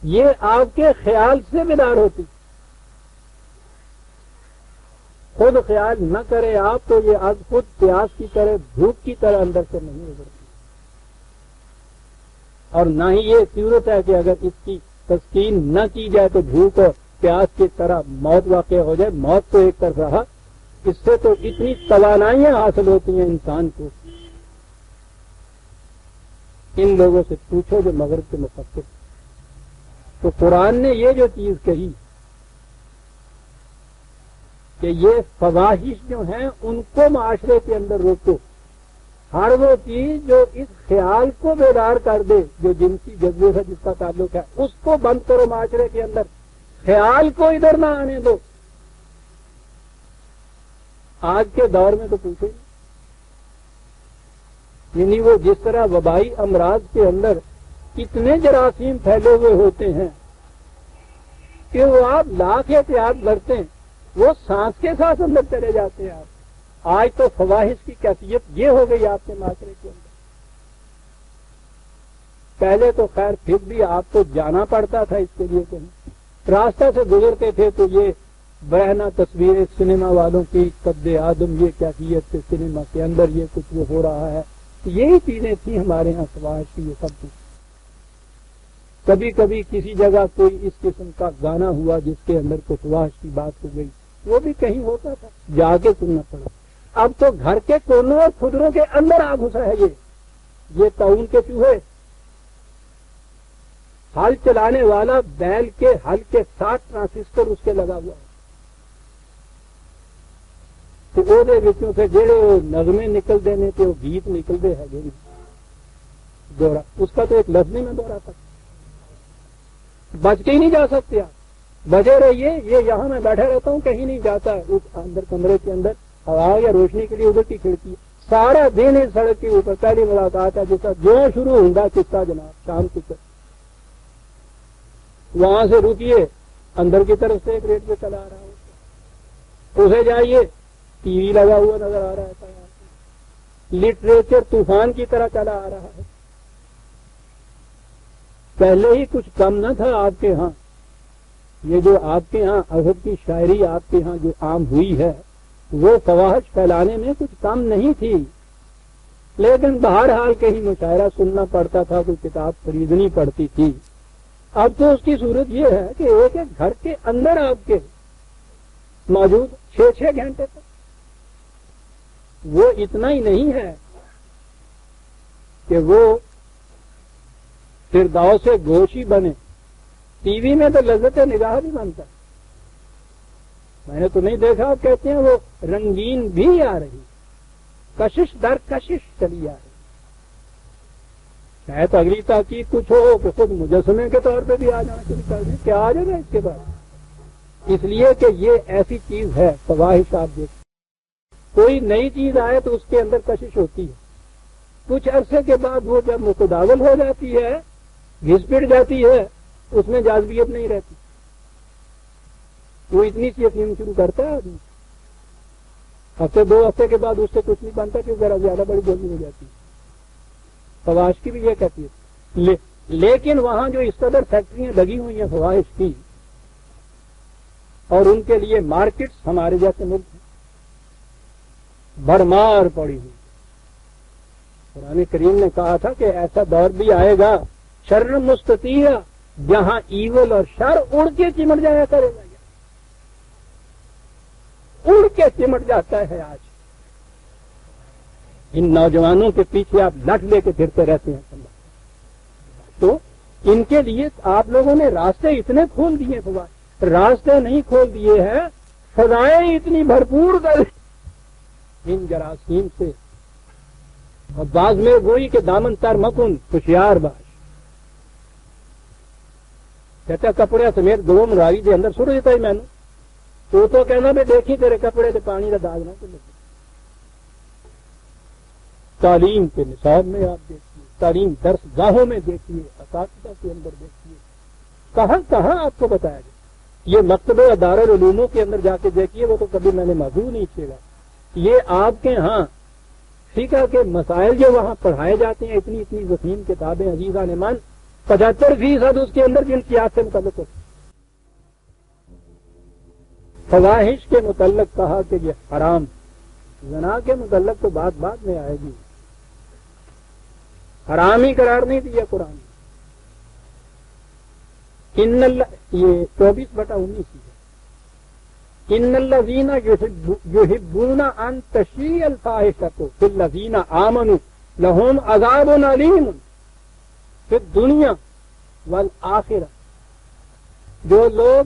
یہ آپ کے خیال سے بیدار ہوتی، خود خیال نہ کرے آپ تو یہ آج خود پیاس کی طرح بھوک کی طرح اندر سے نہیں ابھرتی، اور نہ ہی یہ صورت ہے کہ اگر اس کی تسکین نہ کی جائے تو بھوک اور پیاس کی طرح موت واقع ہو جائے. موت تو ایک طرف رہا, اس سے تو اتنی توانائیاں حاصل ہوتی ہیں انسان کو. ان لوگوں سے پوچھو جو مغرب کے مفکر. تو قرآن نے یہ جو چیز کہی کہ یہ فواحش جو ہیں ان کو معاشرے کے اندر روکو. ہر وہ چیز جو اس خیال کو بیدار کر دے, جو جنسی جذبے سے جس کا تعلق ہے, اس کو بند کرو معاشرے کے اندر. خیال کو ادھر نہ آنے دو. آج کے دور میں تو پوچھو, یعنی وہ جس طرح وبائی امراض کے اندر اتنے جراثیم پھیلے ہوئے ہوتے ہیں کہ وہ آپ لاکھ احتیاط برتیں, وہ سانس کے ساتھ اندر چلے جاتے ہیں. آپ آج تو فواحش کی کیفیت یہ ہو گئی آپ کے معاشرے کے اندر. پہلے تو خیر پھر بھی آپ کو جانا پڑتا تھا اس کے لیے, کہیں راستہ سے گزرتے تھے تو یہ برہنہ تصویریں سنیما والوں کی قد آدم, یہ کیفیت سے سنیما کے اندر یہ کچھ وہ ہو رہا ہے. یہی چیزیں تھیں ہمارے ہاں فواحش کی, یہ سب کچھ. کبھی کبھی کسی جگہ کوئی اس قسم کا گانا ہوا جس کے اندر کو فواحش کی بات ہو گئی, وہ بھی کہیں ہوتا تھا, جا کے سننا پڑا. اب تو گھر کے کونوں اور کھدروں کے اندر آ گھسا ہے یہ تعاون کے چوہے. ہل چلانے والا بیل کے ہل کے ساتھ ٹرانسسٹر اس کے لگا ہوا ہے. تو وہ بچوں سے جڑے وہ نغمے نکل دینے تھے, وہ گیت نکلتے ہے دورہ, اس کا تو ایک لفظ میں دورہ تھا. بچ کے ہی نہیں جا سکتے آپ, بچے رہیے. یہ یہاں میں بیٹھا رہتا ہوں, کہیں نہیں جاتا. اس اندر کمرے کے اندر ہوا یا روشنی کے لیے ادھر کی کھڑکی, سارا دن اس سڑک کے اوپر. پہلی ملاقات ہے جس کا جو شروع ہوگا قصہ جناب شام کی, وہاں سے رکیے, اندر کی طرف سے ایک ریٹ پہ چلا آ رہا ہے, اسے جائیے ٹی وی لگا ہوا نظر آ رہا ہے. لٹریچر طوفان کی طرح چلا آ رہا ہے. پہلے ہی کچھ کم نہ تھا آپ کے ہاں. یہ جو آپ کے ہاں ادب کی شاعری آپ کے ہاں جو عام ہوئی ہے, وہ فواحش پھیلانے میں کچھ کم نہیں تھی. لیکن بہرحال کہیں مشاعرہ سننا پڑتا تھا, کوئی کتاب خریدنی پڑتی تھی. اب تو اس کی صورت یہ ہے کہ ایک ایک گھر کے اندر آپ کے موجود 6-6 گھنٹے تک. وہ اتنا ہی نہیں ہے کہ وہ فردوس سے گوشی بنے. ٹی وی میں تو لذت نگاہ بھی بنتا ہے. میں نے تو نہیں دیکھا, آپ کہتے ہیں وہ رنگین بھی آ رہی, کشش در کشش چلی آ رہی. شاید اگلی تحقیق کچھ ہو کہ خود مجسمے کے طور پہ بھی آ جانا شروع کر دیں. کیا آ جائے گا اس کے بعد؟ اس لیے کہ یہ ایسی چیز ہے فواحش. آپ دیکھیں کوئی نئی چیز آئے تو اس کے اندر کشش ہوتی ہے. کچھ عرصے کے بعد وہ جب متداول ہو جاتی ہے, گھس پٹ جاتی ہے, اس میں جاذبیت نہیں رہتی. وہ اتنی سی افیم شروع کرتا ہے آدمی, ہفتے 2 ہفتے کے بعد اس سے کچھ نہیں بنتا کہ ذرا زیادہ بڑی گولی ہو جاتی ہے. فواحش کی بھی یہ کہتی ہے. لیکن وہاں جو اس قدر فیکٹریاں لگی ہوئی ہیں فواحش کی, اور ان کے لیے مارکیٹس ہمارے جیسے ملک ہیں بھرمار پڑی ہوئی. قرآن کریم نے کہا تھا کہ ایسا دور بھی آئے گا شر مستطیع, جہاں ایول اور شر اڑ کے چمٹ جایا کرے گا. اڑ کے چمٹ جاتا ہے آج. ان نوجوانوں کے پیچھے آپ لٹ لے کے پھرتے رہتے ہیں. تو ان کے لیے آپ لوگوں نے راستے اتنے کھول دیے, راستے نہیں کھول دیے ہیں, فضائیں اتنی بھرپور کر ان جراثیم سے. اور بعض میں گوئی کہ دامن تر مکن ہوشیار باش, کہتا کپڑے سمیت گلو مراوی کے اندر سر دیتا ہی میں نے. تو کہنا بھی دیکھی تیرے کپڑے سے پانی کا داغ نہ لگے. تعلیم کے نصاب میں آپ دیکھیے, تعلیم درس گاہوں میں دیکھیے, اساتذہ کے اندر دیکھیے, کہاں کہاں آپ کو بتایا گیا. یہ مکتبہ دارالعلوموں کے اندر جا کے دیکھیے, وہ تو کبھی میں نے موضوع نہیں کیا. یہ آپ کے ہاں فقہ کے مسائل جو وہاں پڑھائے جاتے ہیں, اتنی اتنی وسیم کتابیں عزیزان من, 75% اس کے اندر جن سیاست سے متعلق ہوتی. فواحش کے متعلق کہا کہ یہ حرام. زنا کے متعلق تو بات بعد میں آئے گی. حرام ہی قرار نہیں دیا قرآن. ان اللہ یہ 24/19 ہے، ان الذین یحبون ان تشیع الفاحشۃ فی الذین آمنوا لہم عذاب علیم فی الدنیا والآخرہ. جو لوگ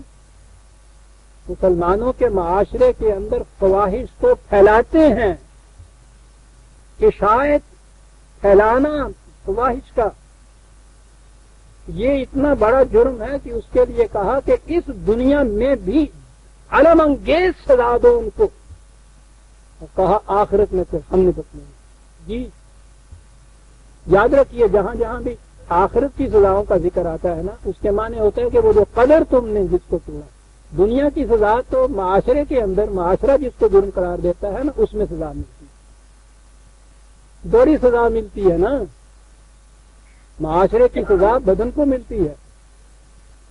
مسلمانوں کے معاشرے کے اندر فواحش کو پھیلاتے ہیں، اشاعت پھیلانا فواحش کا یہ اتنا بڑا جرم ہے کہ اس کے لیے کہا کہ اس دنیا میں بھی علم انگیز سزا دو ان کو، اور کہا آخرت میں تو ہم نے بتایا. جی یاد رکھیے، جہاں جہاں بھی آخرت کی سزاؤں کا ذکر آتا ہے نا، اس کے معنی ہوتا ہے کہ وہ جو قدر تم نے جس کو توڑا. دنیا کی سزا تو معاشرے کے اندر معاشرہ جس کو جرم قرار دیتا ہے نا، اس میں سزا ملتی ہے، بڑی سزا ملتی ہے نا. معاشرے کی سزا بدن کو ملتی ہے،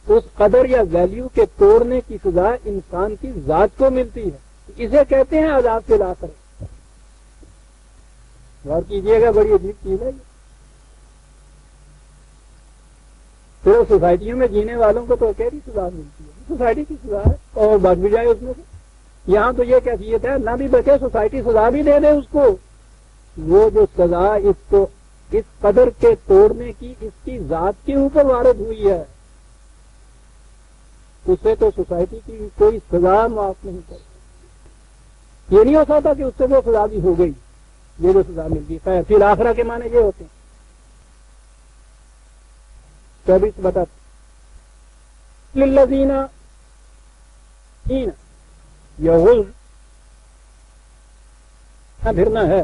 اس قدر یا ویلیو کے توڑنے کی سزا انسان کی ذات کو ملتی ہے. اسے کہتے ہیں عذاب فی الآخرہ. غور کیجیے گا، بڑی عجیب چیز ہے. پھر سوسائٹیوں میں جینے والوں کو تو کیسی سزا ملتی ہے؟ سوسائٹی کی سزا ہے اور بچ بھی جائے اس میں سے. یہاں تو یہ کیفیت ہے، نہ بھی بچے سوسائٹی سزا بھی دے دے اس کو. وہ جو سزا اس کو اس قدر کے توڑنے کی اس کی ذات کے اوپر وارد ہوئی ہے، اسے تو سوسائٹی کی کوئی سزا معاف نہیں کرتی. یہ نہیں ہو سکتا کہ اس سے وہ سزا بھی ہو گئی، یہ جو سزا ملتی ہے. پھر آخرہ کے معنی یہ ہوتے ہیں. 24 بتا للذین یغض پھرنا ہے.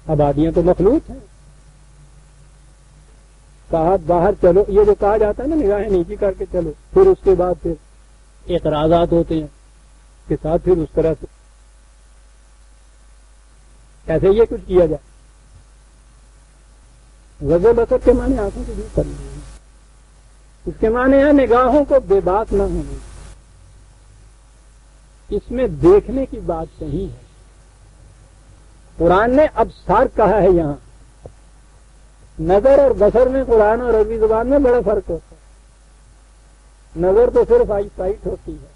آبادیاں تو مخلوط ہیں. کہا باہر چلو، یہ جو کہا جاتا ہے نا نگاہیں نیچی کر کے چلو، پھر اس کے بعد پھر اعتراضات ہوتے ہیں کے ساتھ پھر اس طرح سے ایسے یہ کچھ کیا جائے. غض بصر کے معنی آنکھوں سے دور کرنا ہے. اس کے معنی ہے نگاہوں کو بے بات نہ ہونے. اس میں دیکھنے کی بات صحیح ہے. قرآن نے ابصار کہا ہے. یہاں نظر اور بصر میں قرآن اور عربی زبان میں بڑا فرق ہوتا ہے. نظر تو صرف آئی سائٹ ہوتی ہے،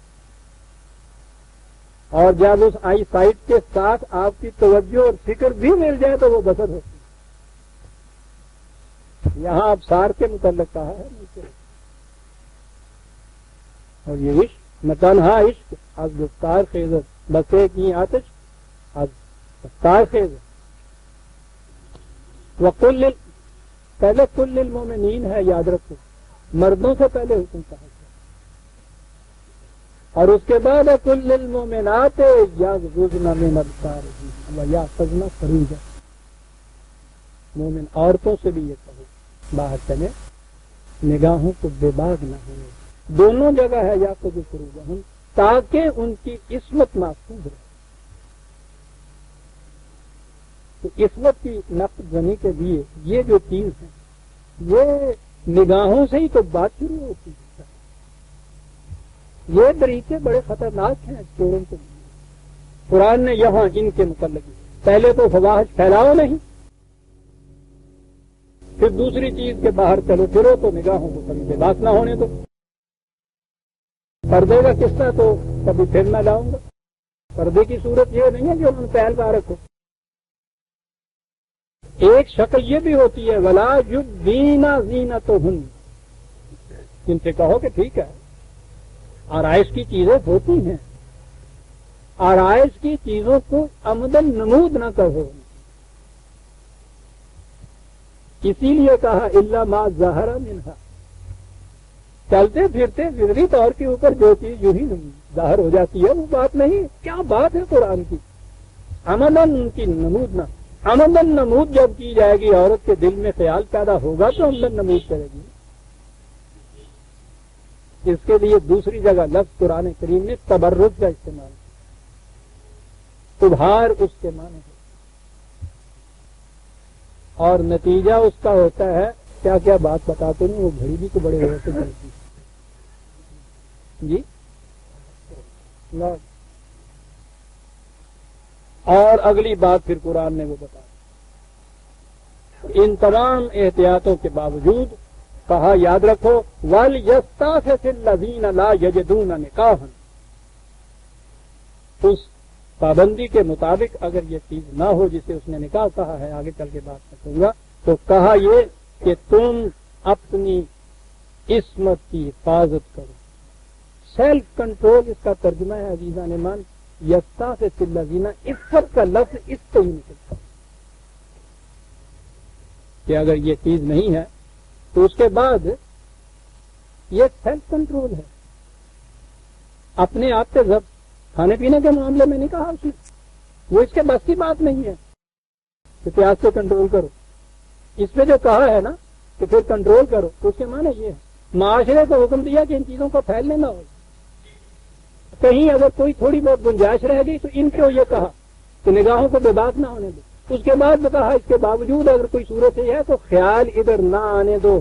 اور جب اس آئی سائٹ کے ساتھ آپ کی توجہ اور فکر بھی مل جائے تو وہ بصر ہوتی ہے. یہاں ابصار کے متعلق کہا ہے نیچے. اور یہ عشق نہ تنہا عشق از گفتار خیزت بسے کی آتش از گفتار خیزت. وقل پہلے کل للمومنین ہے، یاد رکھو، مردوں سے پہلے حکم کہا ہے. اور اس کے بعد ہے کل للمومنات یغضضن من ابصارہن ویحفظن فروجہن. مومن عورتوں سے بھی یہ کہو باہر چلے نگاہوں کو بے باک نہ ہونے. دونوں جگہ ہے یا تو فروجہن، تاکہ ان کی عصمت محفوظ رہے. تو عصمت کی نقد زنی کے لیے یہ جو چیز ہے یہ نگاہوں سے ہی تو بات شروع ہوتی ہے. یہ طریقے بڑے خطرناک ہیں چوروں کے لیے. قرآن نے یہاں ان کے متعلق پہلے تو فواحش پھیلاؤ نہیں، پھر دوسری چیز کے باہر چلو پھرو تو نگاہوں کو کبھی بے بات نہ ہونے دو. پردے کا قصہ تو کبھی پھر نہ لاؤں گا. پردے کی صورت یہ نہیں ہے جو ہم پہل پا رکھو. ایک شکل یہ بھی ہوتی ہے ولا یبدین زینتہن، ان سے کہو کہ ٹھیک ہے آرائش کی چیزیں ہوتی ہیں، آرائش کی چیزوں کو عمدن نمود نہ کرو. اسی لیے کہا الا ما ظہر منہا، چلتے پھرتے فطری طور کے اوپر جو چیز یوں ہی ظاہر ہو جاتی ہے وہ بات نہیں. کیا بات ہے قرآن کی. عمدن ان کی نمود نہ. عمدن نمود جب کی جائے گی عورت کے دل میں خیال پیدا ہوگا تو عمدن نمود کرے گی. اس کے لیے دوسری جگہ لفظ قرآن کریم نے تبرج کا استعمال کیا. ابھار اس کے معنی ہے، اور نتیجہ اس کا ہوتا ہے کیا کیا بات بتاتے ہیں. وہ گھڑی بھی تو بڑے ہوتے چلتی جی. اور اگلی بات پھر قرآن نے وہ بتایا، ان تمام احتیاطوں کے باوجود کہا یاد رکھو وَلْيَسْتَعْفِفِ الَّذِينَ لَا يَجِدُونَ نِكَاحًا، اس پابندی کے مطابق اگر یہ چیز نہ ہو جسے اس نے نکاح کہا ہے، آگے چل کے بات کروں گا، تو کہا یہ کہ تم اپنی عصمت کی حفاظت کرو. سیلف کنٹرول اس کا ترجمہ ہے عزیزان من. یستعفف الذین، عفت کا لفظ اس سے ہی نکلتا ہے کہ اگر یہ چیز نہیں ہے تو اس کے بعد یہ سیلف کنٹرول ہے، اپنے آپ سے ضبط. کھانے پینے کے معاملے میں نہیں کہا اس نے، وہ اس کے بس کی بات نہیں ہے کہ پیاس سے کنٹرول کرو. اس پہ جو کہا ہے نا کہ پھر کنٹرول کرو، تو اس کے معنی یہ ہے معاشرے کو حکم دیا کہ ان چیزوں کو پھیلنے نہ ہو. کہیں اگر کوئی تھوڑی بہت گنجائش رہ گئی تو ان کو یہ کہا کہ نگاہوں کو بے بات نہ ہونے دو. اس کے بعد کہا اس کے باوجود اگر کوئی صورت یہ ہے تو خیال ادھر نہ آنے دو.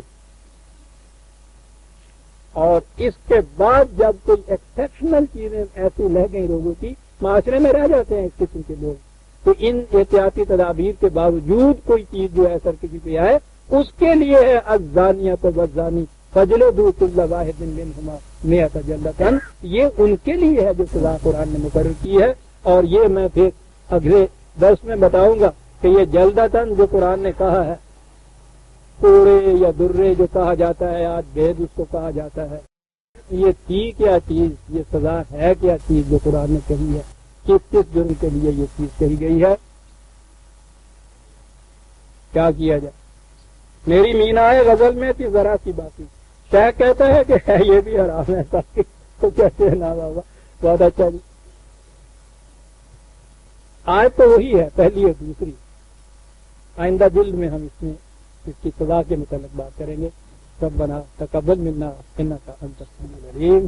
اور اس کے بعد جب کوئی ایکسیپشنل چیزیں ایسی لہ گئی لوگوں کی، معاشرے میں رہ جاتے ہیں اس قسم کے لوگ، تو ان احتیاطی تدابیر کے باوجود کوئی چیز جو ہے سر کسی پہ آئے، اس کے لیے ہے الزانیۃ والزانی فاجلدوا کل واحد منہما مئۃ جلدۃ. یہ ان کے لیے ہے جو سزا قرآن نے مقرر کی ہے. اور یہ میں پھر اگلے درس میں بتاؤں گا کہ یہ جلدتاً جو قرآن نے کہا ہے، کوڑے یا درے جو کہا جاتا ہے آج بید اس کو کہا جاتا ہے، یہ تھی کیا چیز، یہ سزا ہے کیا چیز جو قرآن نے کہی ہے، کس کس جرم کے لیے یہ چیز کہی گئی ہے، کیا کیا جائے. میری مینا ہے غزل میں تھی ذرا سی باتیں، شیخ کہتا ہے کہ ہے یہ بھی حرام ہے تو کہتے ہیں نا بابا بہت اچھا جی. آیت تو وہی ہے پہلی اور دوسری. آئندہ جلد میں ہم اس کی سزا کے متعلق بات کریں گے. ربنا تقبل منا انک انت السمیع العلیم.